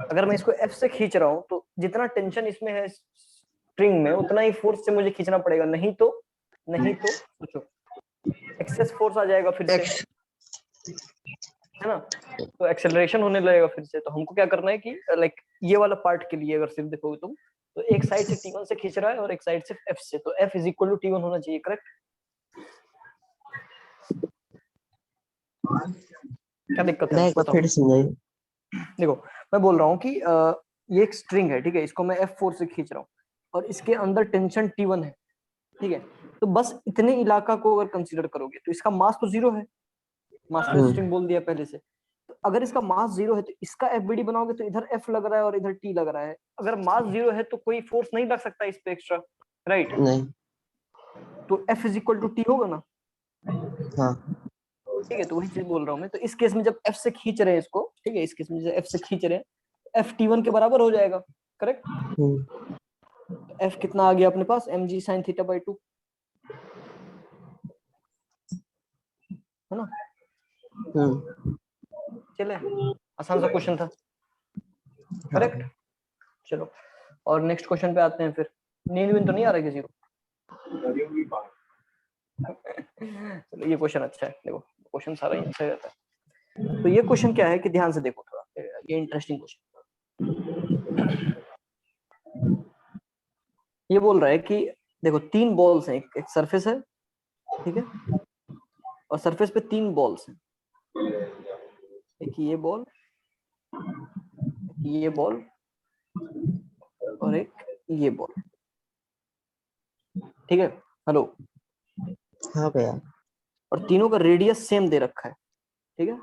अगर मैं इसको F से खींच रहा हूँ, तो जितना टेंशन इसमें है स्ट्रिंग में, उतना ही फोर्स से मुझे खींचना पड़ेगा, नहीं तो सोचो एक्सेस फोर्स आ जाएगा फिर से, है ना, तो एक्सेलरेशन होने लगेगा फिर से। तो हमको क्या करना है कि लाइक ये वाला पार्ट के लिए अगर सिर्फ देखोगे तुम, तो एक साइड से T1 से खींच रहा है और एक साइड से F से, तो F is equal to T1 होना चाहिए, करेक्ट। क्या दिक्कत है मैं एक बार बताओ। फिर समझाइए। देखो मैं बोल रहा हूँ कि ये एक स्ट्रिंग है, ठीक है, इसको मैं F4 से खींच रहा हूँ और इसके अंदर टेंशन T1 है, ठीक है। तो बस इतने इलाका को अगर कंसीडर करोगे तो इसका मास तो 0 है, मासलेस स्ट्रिंग बोल दिया पहले से। तो अगर इसका मास 0 है तो इसका एफबीडी बनाओगे तो इधर F लग रहा है और इधर T लग रहा है। अगर मास 0 है तो कोई फोर्स नहीं लग सकता इस पे एक्स्ट्रा, राइट। नहीं। तो F is equal to T होगा ना, हाँ। ठीक है। तो वही चीज बोल रहा हूँ मैं, तो इस केस में जब F से खींच रहे हैं इसको, ठीक है, इस केस में जब F से खींच रहे हैं, F T1 के बराबर हो जाएगा, करेक्ट। F कितना आ गया अपने पास, mg sin थीटा/2, है ना। चले, आसान सा क्वेश्चन था, करेक्ट। चलो और नेक्स्ट क्वेश्चन पे आते हैं फिर। नींद विंद तो नहीं आ रहा किसी को। चलो ये क्वेश्चन अच्छा है, देखो क्वेश्चन सारा ही अच्छा रहता है। तो ये क्वेश्चन क्या है कि ध्यान से देखो थोड़ा, ये इंटरेस्टिंग क्वेश्चन। ये बोल रहा है कि देखो 3 बॉल्स हैं, एक सरफेस है, ठीक है, और सरफेस पे 3 बॉल्स हैं, एक ये बॉल, ये बॉल और एक ये बॉल, ठीक है, हेलो, हाँ भैया। और तीनों का रेडियस सेम दे रखा है, ठीक है,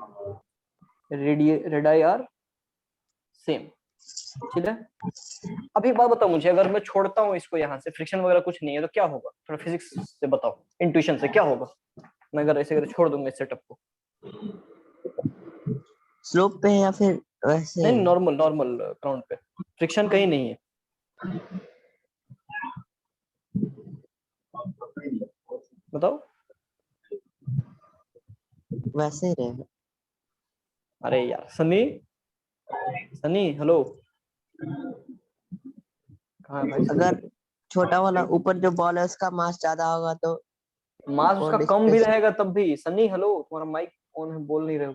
रेडाई आर सेम, ठीक है। अब एक बात बताओ मुझे, अगर मैं छोड़ता हूँ इसको यहाँ से, फ्रिक्शन वगैरह कुछ नहीं है तो क्या होगा, थोड़ा फिजिक्स से बताओ, इंट्यूशन से क्या होगा, मैं अगर ऐसे अगर छोड़ दूंगा इस सेटअप को। स्लोप पे है या फिर वैसे? नहीं, नॉर्मल नॉर्मल ग्राउंड पे, फ्रिक्शन कहीं नहीं है, बताओ। वैसे ही रहेगा। अरे यार सनी, सनी हेलो, कहाँ है भाई सनी? अगर छोटा वाला ऊपर जो बॉल है उसका मास ज्यादा होगा तो मास वो उसका कम भी डिस्प्लेस। रहेगा तब भी। सनी हेलो, तुम्हारा माइक ऑन है, बोल नहीं रहे हो।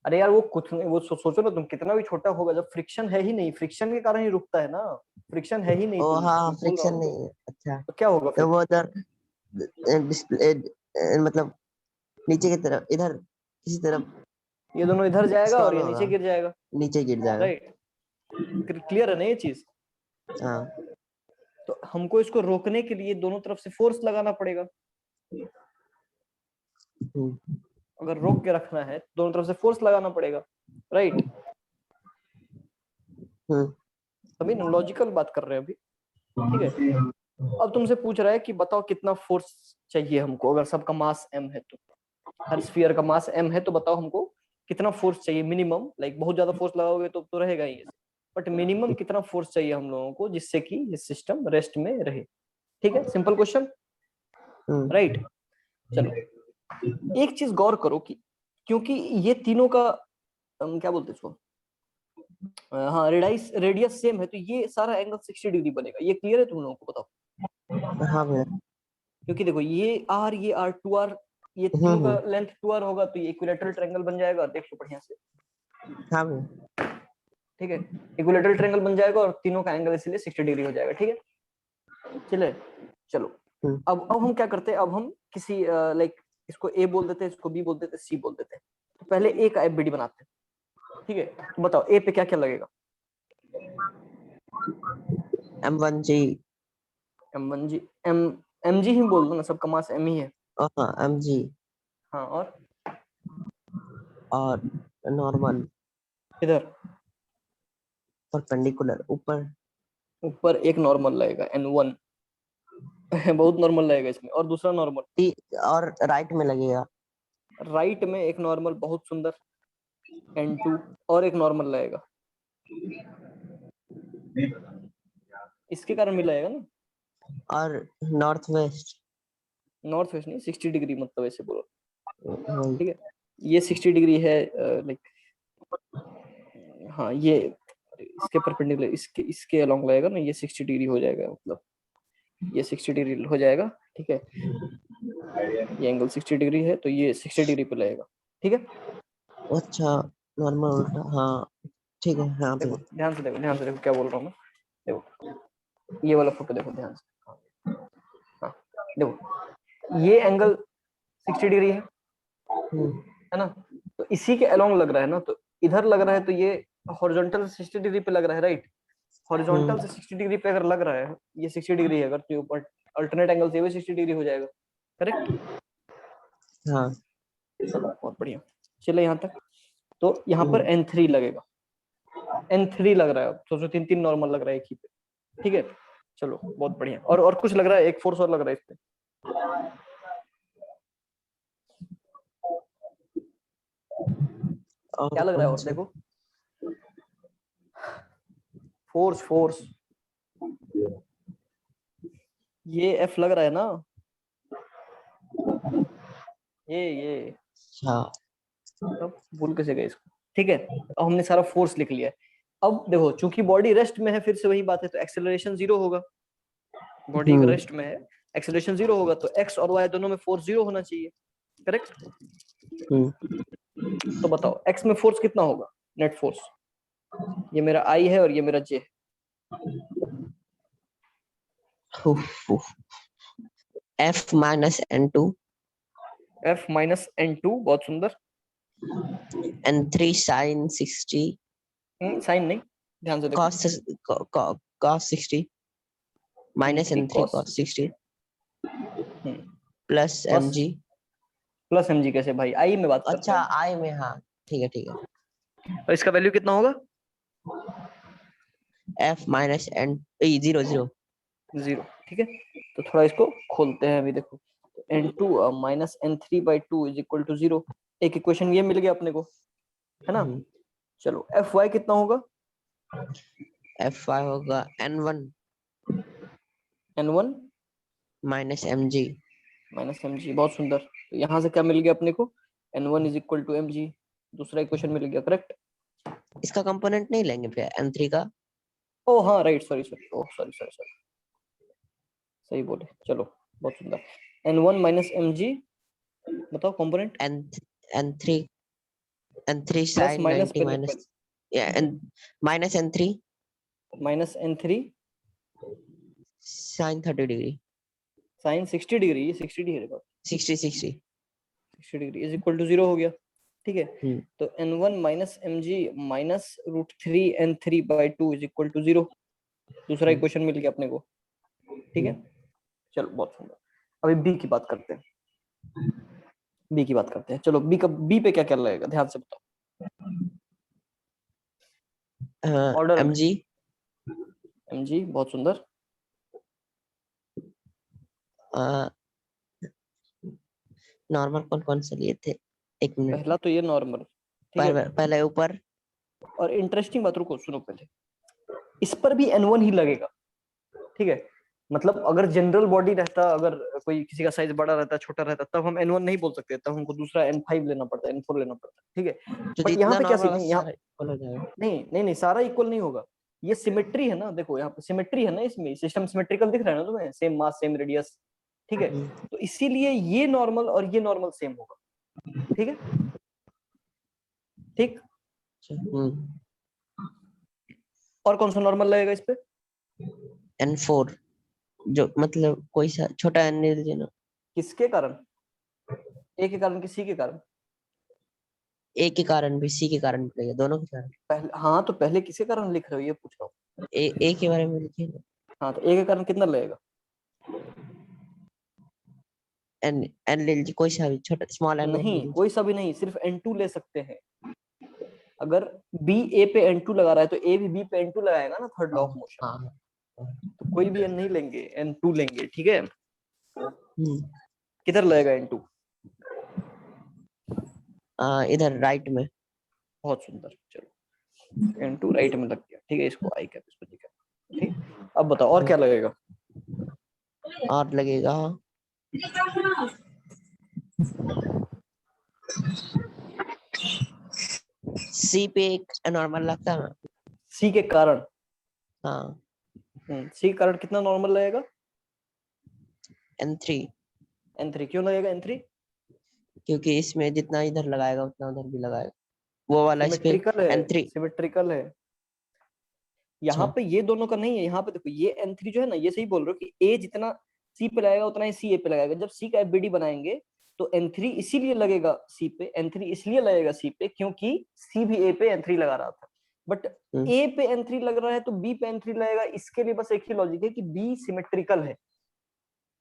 अरे यार वो कुछ नहीं, वो सोचो ना तुम, कितना भी छोटा होगा, जब फ्रिक्शन है ही नहीं, फ्रिक्शन के कारण ही रुकता है ना, फ्रिक्शन है ही नहीं, ओ तुम हाँ, मैं बोल रहा फ्रिक्शन हूँ नहीं है, अच्छा। तो क्या होगा तो फिर। वो उधर डिस्प्ले मतलब नीचे की तरफ, इधर किसी तरफ ये दोनों इधर जाएगा और स्क्रॉल ये होगा, नीचे गिर जाएगा, नीचे गिर जाएगा। राइट, क्लियर है ना ये चीज। हाँ। तो हमको इसको रोकने के लिए दोनों तरफ से फोर्स लगाना पड़ेगा, हम्म, अगर रोक के रखना है दोनों तरफ से फोर्स लगाना पड़ेगा, राइट। हम्म, अभी ना लॉजिकल बात कर रहे हैं अभी, ठीक है। अब तुमसे पूछ रहा है कि बताओ कितना फोर्स चाहिए हमको, अगर सबका मास m है तो, हर स्फीयर का मास m है, तो बताओ हमको कितना फोर्स चाहिए मिनिमम, लाइक बहुत ज्यादा फोर्स लगाओगे तो रहेगा ही, बट मिनिमम कितना फोर्स चाहिए हम लोगों को जिससे कि ये सिस्टम रेस्ट में रहे, ठीक है, सिंपल क्वेश्चन, हम्म, राइट। चलो एक चीज गौर करो कि क्योंकि ये तीनों का क्या बोलते हैं इसको, हाँ रेडियस सेम है, तो ये सारा एंगल 60 डिग्री बनेगा, ये क्लियर है तुम लोगों को, बताओ। हाँ भैया। क्योंकि देखो ये आर टू आर, ये हम्म, तीनों का लेंथ 2r होगा, तो ये इक्विलेटरल ट्रायंगल बन जाएगा, देख लो बढ़िया से, हाँ भैया। ठीक है, इक्विलेटरल ट्रायंगल बन जाएगा और तीनों का एंगल इसलिए 60 डिग्री हो जाएगा, ठीक है, चले, चलो। हम्म, अब हम क्या करते हैं, अब हम किसी लाइक इसको ए बोल देते हैं, इसको बी बोल देते हैं, सी बोल देते हैं, तो पहले ए का एफबीडी बनाते हैं, ठीक है, तो बताओ ए पे क्या क्या लगेगा। M1G। m1 जी, एम जी ही बोल दो ना, सबका मास एम ही है, हाँ, MG। हाँ, और नॉर्मल इधर परपेंडिकुलर ऊपर। ऊपर एक नॉर्मल लगेगा n1, बहुत नॉर्मल लगेगा इसमें, और दूसरा नॉर्मल और राइट में लगेगा। राइट में एक नॉर्मल बहुत सुंदर n2, और एक नॉर्मल लगेगा, इसके कारण मिला जाएगा ना, और नॉर्थ वेस्ट। नॉर्थ वेस्ट नहीं, 60 डिग्री मतलब ऐसे बोलो, वही। ठीक है, ये 60 डिग्री है, लाइक हाँ ये इसके परपेंडिकुलर, इसके इसके अलोंग लगेगा ना, ये 60 डिग्री हो जाएगा, मतलब ये 60 डिग्री हो जाएगा, ठीक है, ये एंगल 60 डिग्री है तो ये 60 डिग्री पे लगेगा, ठीक है। अच्छा, नॉर्मल उल्टा, हाँ ठीक है। हाँ देखो भैया। ध्यान से देखो क्या बोल रहा हूँ मैं, देखो ये वाला फोटो देखो ध्यान से, हाँ देखो ये एंगल 60 डिग्री है ना, तो इसी के अलोंग लग रहा है ना, तो इधर लग रहा है तो ये हॉरिजॉन्टल से 60 डिग्री पे लग रहा है, राइट, हॉरिजॉन्टल से 60 डिग्री पे अगर लग रहा है, ये 60 डिग्री है, अगर तो ऊपर अल्टरनेट एंगल से भी 60 डिग्री हो जाएगा, करेक्ट, हाँ। बहुत बढ़िया, चले यहाँ तक। तो यहाँ पर हम्म, n3 लगेगा, n3 लग रहा है, सोचो 3 3 नॉर्मल लग रहा है एक ही पे, ठीक है, चलो बहुत बढ़िया, और कुछ लग रहा है, एक फोर्स और लग रहा है इस पे, और क्या लग रहा है, कौन और सा? देखो, फोर्स फोर्स, ये F लग रहा है ना, ये अच्छा। तब भूल कैसे गए इसको, ठीक है, अब हमने सारा फोर्स लिख लिया है, अब देखो चूंकि बॉडी रेस्ट में है, फिर से वही बात है, तो एक्सेलरेशन 0 होगा। बॉडी हम्म। रेस्ट में है, एक्सेलरेशन 0 होगा, तो एक्स और वाई दोनों में फोर्स 0 होना चाहिए, करेक्ट? तो बताओ एक्स में फोर्स कितना होगा, नेट फोर्स? ये मेरा आई है और ये मेरा जे है। F minus N2 F minus N2, बहुत सुंदर। N3 sin 60 साइन नहीं, ध्यान से देखो। cos 60 minus N3 N3 cos cos 60 हम्म, plus बस mg। प्लस mg कैसे भाई, आई में बात करते अच्छा हैं I में, हाँ ठीक है ठीक है। और इसका वैल्यू कितना होगा? F minus N 0 0। 0, ठीक है। तो थोड़ा इसको खोलते हैं अभी, देखो N2 minus N3/2 is equal to 0। एक इक्वेशन ये मिल गया अपने को, है ना? चलो Fy कितना होगा? Fy होगा N1 N1 minus mg। Minus mg, बहुत सुंदर। तो यहाँ से क्या मिल गया अपने को? N1 is equal to mg, दूसरा इक्वेशन मिल गया, करेक्ट? इसका कंपोनेंट नहीं लेंगे फिर N3 का? ओ हाँ right, sorry sorry, oh sorry sorry sorry, सही बोले, चलो बहुत सुंदर। N1 माइनस mg, बताओ component. N3 N3 plus sin minus 90 minus, yeah, minus N3 minus N3 sin 30 degree sine 60 degree, 60 degree का 60 60। 60 डिग्री इज इक्वल टू 0 हो गया, ठीक है। तो N1 minus mg minus √3 N3/2 is equal to 0, दूसरा इक्वेशन मिल गया अपने को, ठीक है। चलो बहुत सुंदर। अभी बी की बात करते हैं, बी की बात करते हैं। चलो बी का, बी पे क्या क्या लगेगा, ध्यान से बताओ। ऑर्डर में mg mg, बहुत सुंदर। नॉर्मल कौन कौन से लिए थे? एक मिनट, पहला तो ये नॉर्मल, ठीक है। पहले ऊपर। और इंटरेस्टिंग बात, रुको सुनो पहले, इस पर भी N1 ही लगेगा, ठीक है। मतलब अगर जनरल बॉडी रहता, अगर कोई किसी का साइज बड़ा रहता, छोटा रहता, तब हम N1 नहीं बोल सकते, तब हमको दूसरा N5 लेना पड़ता, N4 लेना पड़ता, ठीक है। तो बट यहाँ जितना पे क्या नॉर्मल नहीं, यहाँ इक्वल हो जाएगा। नहीं नहीं नहीं, सारा इक्वल नहीं होगा, ये सिमेट्री है ना, देखो यहाँ पे सिमेट्री है ना, इसमें सिस्टम सिमेट्रिकल दिख रहा है ना तुम्हें, सेम मास सेम रेडियस, ठीक है। तो इसीलिए ये नॉर्मल और ये नॉर्मल सेम होगा, ठीक है, ठीक। और कौन सा नॉर्मल लगेगा इस पे? N4, जो मतलब कोई सा छोटा n ले लीजिए ना। किसके कारण? ए के कारण कि सी के कारण? ए के कारण भी, सी के कारण भी लगेगा, दोनों के कारण। पहले, हाँ तो पहले किसके कारण लिख रहे हो ये पूछ रहा हूँ। ए के बारे में लिखिए ना। हाँ तो ए के कारण कितना लगेगा? n n ले लीजिए, कोई सा भी छोटा स्मॉल n ले नहीं, लीजिए। कोई सा भी नहीं, सिर्फ N2 ले सकते हैं। अगर बी ए पे N2 लगा रहा है तो ए भी बी पे N2 लगाएगा ना, थर्ड लॉ ऑफ मोशन। हाँ। तो कोई भी n नहीं लेंगे, N2 लेंगे, ठीक है। किधर लगेगा N2? इधर राइट में। बहुत सुंदर, चलो N2 राइट में लग गया, ठीक है। इसको आई कैप, इसको जी कैप, ठीक। अब बताओ और क्या लगेगा? और लगेगा सी पे एक नॉर्मल लगता है ना। सी के कारण? हाँ, सी के कारण कितना नॉर्मल लगेगा? N3, N3 क्यों लगेगा N3? क्योंकि इसमें जितना इधर लगाएगा उतना उधर भी लगाएगा, वो वाला इस पे सिमेट्रिकल है, N3। सिमेट्रिकल है। यहाँ पे ये दोनों का नहीं है, यहाँ पे देखो ये N3 जो है ना, ये सही बोल रहे हो कि A जितना C पे लगाएगा उतना ही C A पे लगाएगा। जब C का FBD बनाएंगे तो N3 इसीलिए लगेगा C पे, N3 इसलिए लगेगा C पे क्योंकि C भी A पे N3 लगा रहा था। बट A पे N3 लग रहा है तो B पे N3 लगेगा। इसके लिए बस एक ही लॉजिक है कि B सिमेट्रिकल है,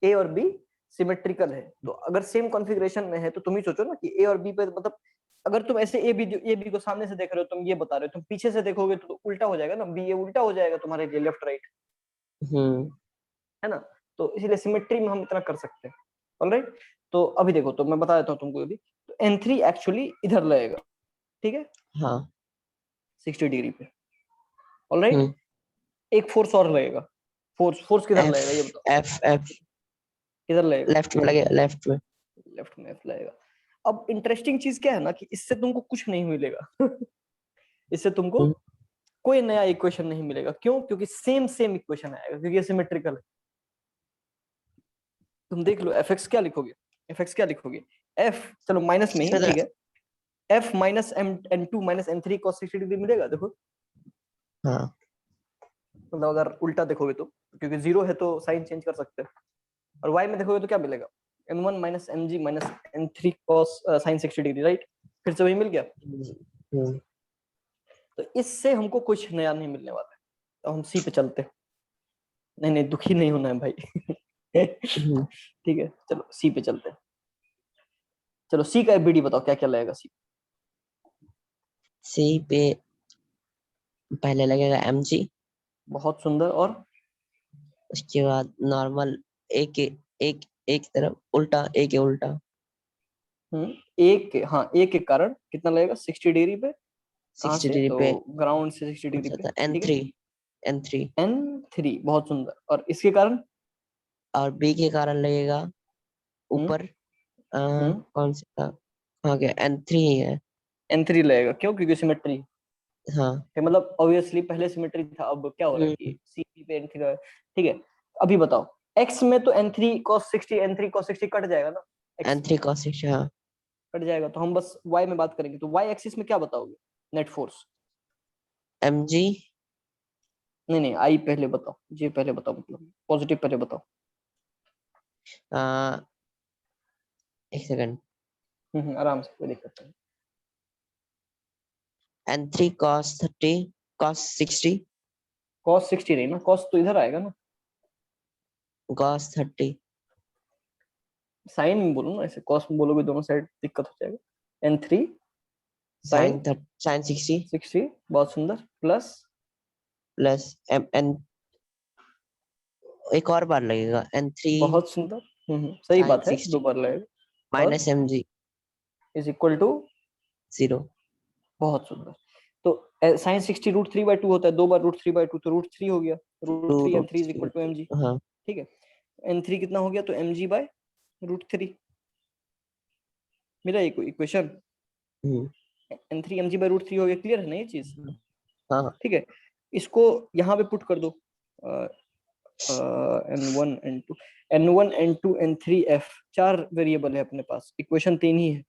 A और B सिमेट्रिकल है। तो अगर सेम कॉन्फ़िगरेशन में है तो तुम ही सोचो ना कि A और B पे, मतलब अगर तुम ऐसे ए बी को सामने से देख रहे हो, तुम ये बता रहे हो, तुम पीछे से देखोगे तो उल्टा हो जाएगा ना, बी ए उल्टा हो जाएगा तुम्हारे लिए, लेफ्ट राइट, है ना। तो इसीलिए सिमेट्री में हम इतना कर सकते हैं, ऑलराइट। तो अभी देखो, तो मैं बता देता हूँ तुमको अभी। तो N3 एक्चुअली इधर लगेगा, ठीक है, हाँ 60 डिग्री पे, ऑलराइट। एक फोर्स और लगेगा, फोर्स किधर लगेगा ये बताओ? F किधर लगेगा? लेफ्ट में लगेगा, लेफ्ट में। लेफ्ट में F लगेगा। अब इंटरेस्टिंग चीज क्या है ना कि इससे तुमको कुछ नहीं मिलेगा इससे तुमको कोई नया इक्वेशन नहीं मिलेगा। क्यों? क्योंकि सेम इक्वेशन आएगा, क्योंकि ये सिमेट्रिकल है। तुम देख लो fx क्या लिखोगे, fx क्या लिखोगे, f चलो माइनस में ही, ठीक है, f minus n2 minus n3 cos 60 degree मिलेगा। देखो हाँ मतलब अगर उल्टा देखोगे तो, क्योंकि जीरो है तो साइन चेंज कर सकते हैं, और y में देखोगे तो क्या मिलेगा, n1 minus mg minus n3 cos sin 60 degree, right. फिर से वही मिल गया। हम्म, तो इससे हमको कुछ नया नहीं मिलने वाला है, तो हम सी पे चलते हैं। नहीं नहीं, दुखी नहीं होना है भाई। हम्म। ठीक है, चलो सी पे चलते हैं। चलो सी का एफबीडी बताओ, क्या क्या लगेगा सी। सी पे पहले लगेगा mg, बहुत सुंदर। और उसके बाद नॉर्मल एक एक एक तरफ उल्टा, एक के उल्टा एक के, हाँ एक के कारण कितना लगेगा 60 डिग्री पे, कहाँ 60 से, डिग्री तो पे ग्राउंड से 60 डिग्री अच्छा पे, था ठीक है। n3 n3 बहुत सुंदर। और इसके कारण और b के कारण लगेगा हम्म ऊपर हम्म कौन सा था, हाँ क्या n3 ही है। n3 लगेगा, क्यों? क्योंकि सिमेट्री, हाँ मतलब ऑब्वियसली पहले सिमेट्री था, अब क्या हो रहा है हम्म, कि सी पे n3 है, ठीक है। अभी बताओ x में तो n3 cos 60 n3 cos 60 cut जाएगा ना, x में n3 cos 60 हाँ कट जाएगा, तो हम बस y में बात करेंगे। तो y एक्सिस में क्या बताओगे, नेट फोर्स। mg नहीं नहीं, आई पहले बताओ, जे पहले बताओ, मतलब पॉजिटिव पहले बताओ। एक सेकंड आराम से, कोई दिक्कत नहीं। n3 cos 30 cos 60 cos 60 नहीं ना, cos तो इधर आएगा ना, cos 30 साइन में बोलो ना, ऐसे cos में बोलोगे दोनों साइड दिक्कत हो जाएगा। n3 साइन sin 60 60, बहुत सुंदर, प्लस प्लस n एक और बार लगेगा n3 बहुत सुंदर, सही sin बात है, दो 60 बार लगेगा। और minus mg is equal to, 0 बहुत सुंदर। तो साइन 60 √3/2 होता है, दो बार √3/2, तो √3 हो गया, two √3 root n3 is equal to mg, हाँ ठीक है। n3 कितना हो गया, तो mg/√3 मेरा इक्वेशन, हम्म, n3 mg/√3 हो गया। क्लियर है ना ये चीज, हाँ ठीक है। इसको यहाँ पे पुट कर दो, n1 n2 n1 n2 n3 f, चार वेरिएबल है अपने पास, इक्वेशन तीन ही है,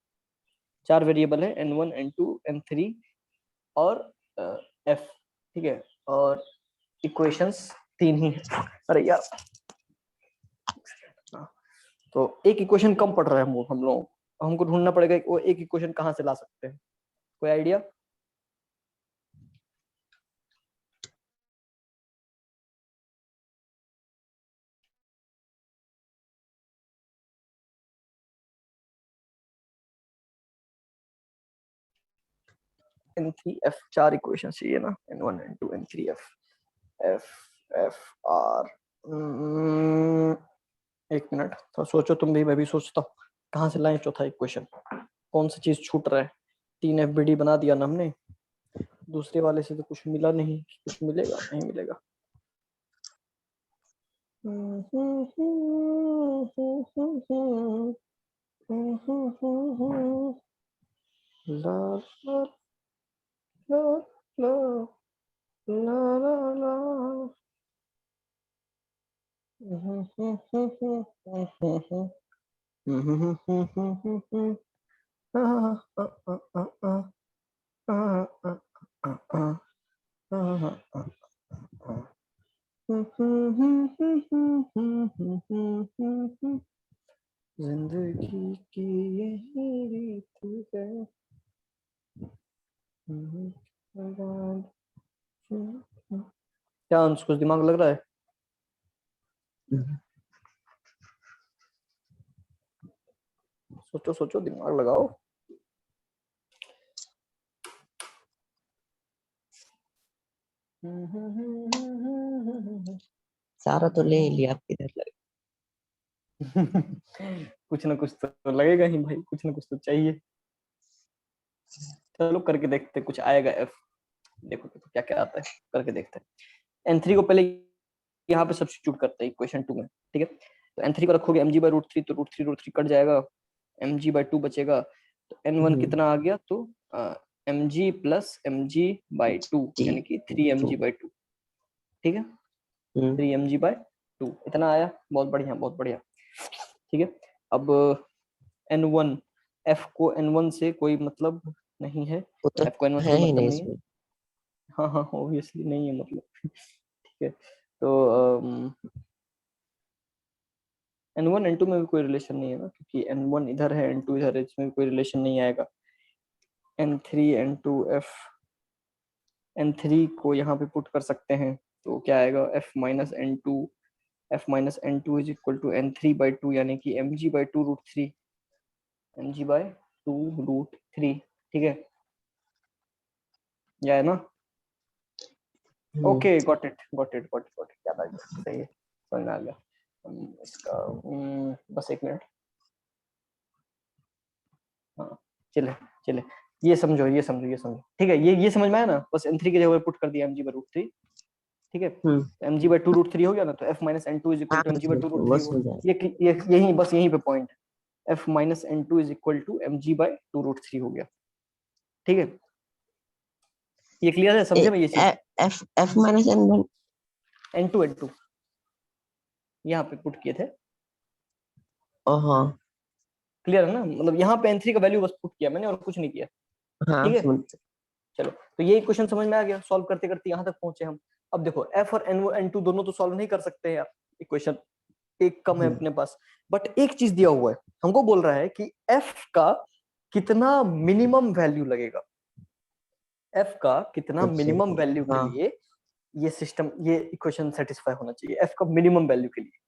चार वेरिएबल है, n1 n2 n3 और f, ठीक है। और इक्वेशंस तीन ही है। अरे यार, हाँ, तो एक इक्वेशन कम पड़ रहा है हम लोगों को, हमको ढूंढना पड़ेगा वो एक इक्वेशन कहाँ से ला सकते हैं, कोई आइडिया। n3f, चार इक्वेशन चाहिए ना, n1 n2 n3f, f f r, एक मिनट तो सोचो तुम भी, मैं भी सोचता हूँ कहाँ से लाएं चौथा इक्वेशन, कौन सी चीज छूट रहा है। तीन एफबीडी बना दिया ना हमने, दूसरे वाले से तो कुछ मिला नहीं, कुछ मिलेगा नहीं मिलेगा। ला ला ला ला ला ला ला। जिंदगी की यही रीत है। क्या अंश, कुछ दिमाग लग रहा है? सोचो सोचो, दिमाग लगाओ। सारा तो ले लिया आप किधर लगे। कुछ ना कुछ तो लगेगा ही भाई, कुछ ना कुछ तो चाहिए। चलो करके देखते, कुछ आएगा एफ, देखो देखो क्या क्या आता है, करके देखते हैं। n3 को पहले यहाँ पे सब्स्टिट्यूट करते हैं इक्वेशन 2 में, ठीक है। तो n3 को रखोगे mg/√3, तो √3 कट जाएगा, mg/2 बचेगा, तो n1 कितना आ गया, तो mg प्लस mg बाई 2 जी, यानी कि 3mg बाई 2, ठीक है, 3mg बाई 2 इतना आया, बहुत बढ़िया बहुत बढ़िया, ठीक है। अब n1, f को n1 से कोई मतलब नहीं है, वो तो f को n1 से है कोई ही मतलब नहीं नहीं है, इसमें। हाँ हाँ ऑब्वियसली नहीं है मतलब ठीक है। तो n1 n2 में भी कोई रिलेशन नहीं है ना, क्योंकि n1 इधर है n2 इधर है, इसमें भी कोई रिलेशन नहीं आएगा। n3 n2 f, n3 को यहाँ पे पुट कर सकते हैं तो क्या आएगा, f minus n2, f minus n2 is equal to n3 by 2 यानी कि mg by 2 root 3, mg by 2 root 3, ठीक है, यह है ना। Okay got it got it got it got it, याद आ गया, सही है, समझ में आ गया। इसका बस एक मिनट, हाँ चले चले, ये समझो ये समझो ये समझो, ठीक है, ये समझ में आया ना, बस n3 की जगह पुट कर दिया mg बाई रूट 3, ठीक है, mg बाई 2 रूट 3 हो गया ना, तो f minus n2 is equal हाँ टू mg बाई 2 रूट 3 बस हुआ, हो जाए। ये यही बस यहीं पे पॉइंट है, f minus n2 is equal to mg by 2 root 3 हो गया, ठीक है, ये क्लियर है, समझे मैं ये चीज, F F minus N one, n2 यहाँ पे पुट किए थे, हाँ क्लियर है ना, मतलब यहाँ पे n3 का वैल्यू बस पुट किया मैंने और कुछ नहीं किया, हाँ ठीक है। समझ। चलो तो ये क्वेश्चन समझ में आ गया, सॉल्व करते करते यहाँ तक पहुंचे हम। अब देखो f और n2 दोनों तो सॉल्व नहीं कर सकते हैं यार, इक्वेशन एक कम है अपने पास, बट एक चीज दिया हुआ है, हमको बोल रहा है कि f का कितना मिनिमम वैल्यू लगेगा, f का कितना मिनिमम वैल्यू के हाँ लिए ये सिस्टम, ये इक्वेशन सेटिस्फाई होना चाहिए f का मिनिमम वैल्यू के लिए।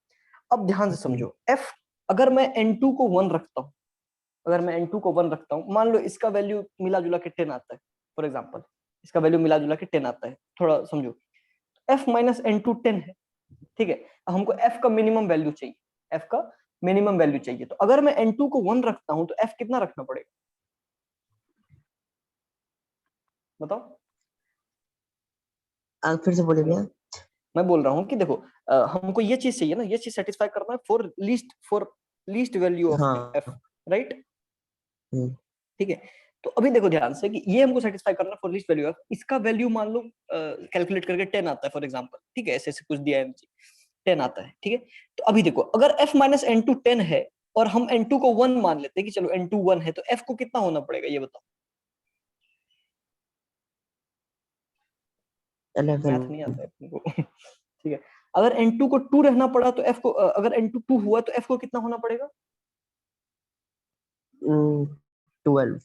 अब ध्यान से समझो, f अगर मैं n2 को 1 रखता हूँ, अगर मैं n2 को 1 रखता हूँ, मान लो इसका वैल्यू मिला जुला के 10 आता है, फॉर एग्जाम्पल इसका वैल्यू मिला जुला के 10 आता है, थोड़ा समझो, f माइनस n2 10 है, ठीक है, अब हमको f का मिनिमम वैल्यू चाहिए, f का मिनिमम वैल्यू चाहिए, तो अगर मैं n2 को 1 रखता हूं तो f कितना रखना पड़ेगा, बताओ। आप फिर से बोले भैया। मैं बोल रहा हूँ कि देखो हमको ये चीज चाहिए ना, ये चीज सेटिस्फाई करना है फॉर लीस्ट वैल्यू ऑफ हाँ f, राइट, हम्म, ठीक है। तो अभी देखो ध्यान से कि ये हमको सेटिस्फाई करना फॉर लीस्ट वैल्यू ऑफ, इसका वैल्यू मान लो कैलकुलेट करके 10 आता है फॉर एग्जांपल, ठीक है, ऐसे ऐसे कुछ दिया है 10 आता है, ठीक है। तो अभी देखो अगर f माइनस n2 10 है और हम n2 को 1 मान लेते हैं कि चलो n2 1 है, तो f को कितना होना पड़ेगा ये बताओ, 11 मैथ नहीं आता है अपने को ठीक है, अगर n2 को 2 रहना पड़ा तो f को अगर n2 2 हुआ तो f को कितना होना पड़ेगा, 12।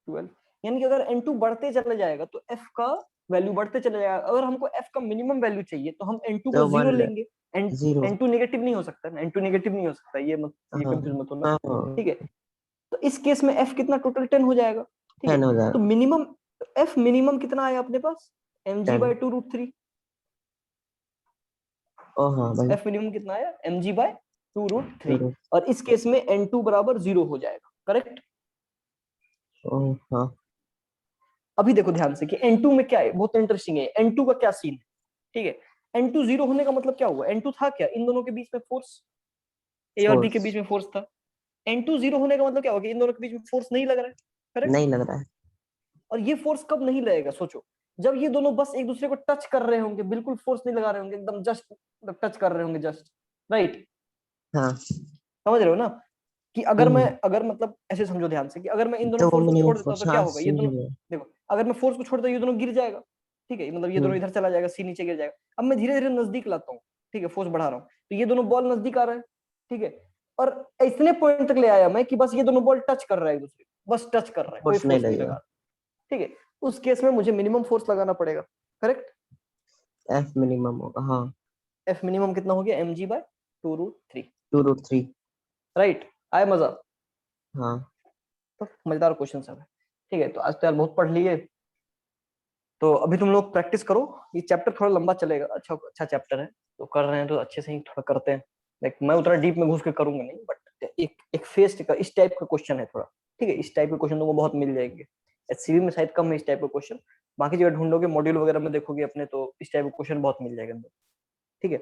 12, यानी कि अगर n2 बढ़ते चला जाएगा तो f का वैल्यू बढ़ते चला जाएगा, अगर हमको f का मिनिमम वैल्यू चाहिए तो हम n2 को तो 0 1 लेंगे,0। n2 नेगेटिव नहीं हो सकता ना, n2 नेगेटिव नहीं हो सकता, ये मत, ये हाँ कंफ्यूज मत होना, हाँ ठीक है। तो इस केस में f कितना टोटल 10 हो जाएगा, ठीक है, 10 हो तो जाएगा। मिनिमम f मिनिमम कितना आया अपने पास, mg 10। बाई 2 रूट 3, ओ हाँ भाई। f मिनिमम कितना आया mg बाई 2 रूट 3, जरूर। और इस केस में n2 बराबर 0 हो जाएगा, करेक्ट। ओ हाँ अभी देखो ध्यान से कि n2 में क्या है, बहुत इंटरेस्टिंग है, n2 का क्या सीन है, ठीक है, n2 0 होने का मतलब क्या हुआ, n2 था क्या, इन दोनों के बीच में फोर्स, ए और बी के फोर्स बीच में फोर्स था, n2 0 होने का मतलब क्या होगा, इन दोनों के बीच में फोर्स नहीं लग रहा है, करेक्ट। नहीं लग रहा है। और ये फोर्स कब नहीं लगेगा, सोचो, जब ये दोनों बस एक दूसरे को टच कर रहे होंगे, बिल्कुल फोर्स नहीं लगा रहे होंगे, एकदम जस्ट टच कर रहे होंगे, जस्ट, राइट, हाँ समझ रहे हो ना, कि अगर मैं, हम्म, अगर मतलब ऐसे समझो ध्यान से कि अगर मैं इन दोनों तो वो फोर्स को मिनिमम छोड़ देता हूँ फोर्स, तो क्या हाँ होगा, ये समझ दोनों, गया। देखो अगर मैं फोर्स को छोड़ता हूँ ये दोनों गिर जाएगा, ठीक है, मतलब ये दोनों इधर चला जाएगा, सी नीचे गिर जाएगा, अब मैं धीरे धीरे नजदीक लाता हूँ, ठीक है, फोर्स बढ़ा रहा हूँ, तो ये दोनों बॉल नजदीक आ रहे हैं, ठीक है, और इतने पॉइंट तक ले आया मैं कि बस ये दोनों बॉल टच कर रहा है एक दूसरे को, बस टच कर रहा है, कोई फोर्स नहीं फोर्स नहीं लगा लगेगा। रहा, ठीक है, उस केस में मुझे मिनिमम फोर्स लगाना पड़ेगा, करेक्ट। एफ मिनिमम होगा हाँ। एफ मिनिमम कितना हो गया, mg by 2 root 3, 2 root 3। Right, आया मजा, हाँ तो मजेदार क्वेश्चन सब है, ठीक है, तो आज तो यार बहुत पढ़ लिए, तो अभी तुम लोग प्रैक्टिस करो, ये चैप्टर थोड़ा लंबा चलेगा, अच्छा अच्छा चैप्टर है, तो कर रहे हैं तो अच्छे से ही थोड़ा करते हैं, लाइक मैं उतना डीप में घुस के करूंगा नहीं, बट एक फेस का इस टाइप का क्वेश्चन है थोड़ा, ठीक है, इस टाइप के क्वेश्चन तुमको बहुत मिल जाएंगे, एचसीवी में शायद कम है इस टाइप का क्वेश्चन, बाकी जगह ढूंढोगे मॉड्यूल वगैरह में देखोगे अपने तो इस टाइप का क्वेश्चन बहुत मिल जाएगा अंदर, ठीक है,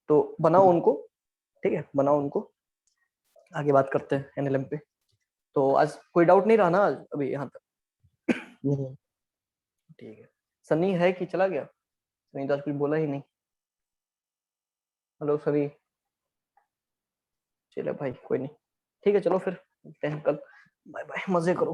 तो बनाओ उनको, ठीक है, बनाओ उनको, आगे बात करते हैं एनएलएम पे। तो आज कोई डाउट नहीं रहा ना आज अभी यहाँ तक, नहीं ठीक है। सनी है कि चला गया? सनी तो आज कुछ बोला ही नहीं। हेलो सनी। चलो भाई कोई नहीं, ठीक है चलो फिर मिलते हैं कल। बाय बाय, मजे करो।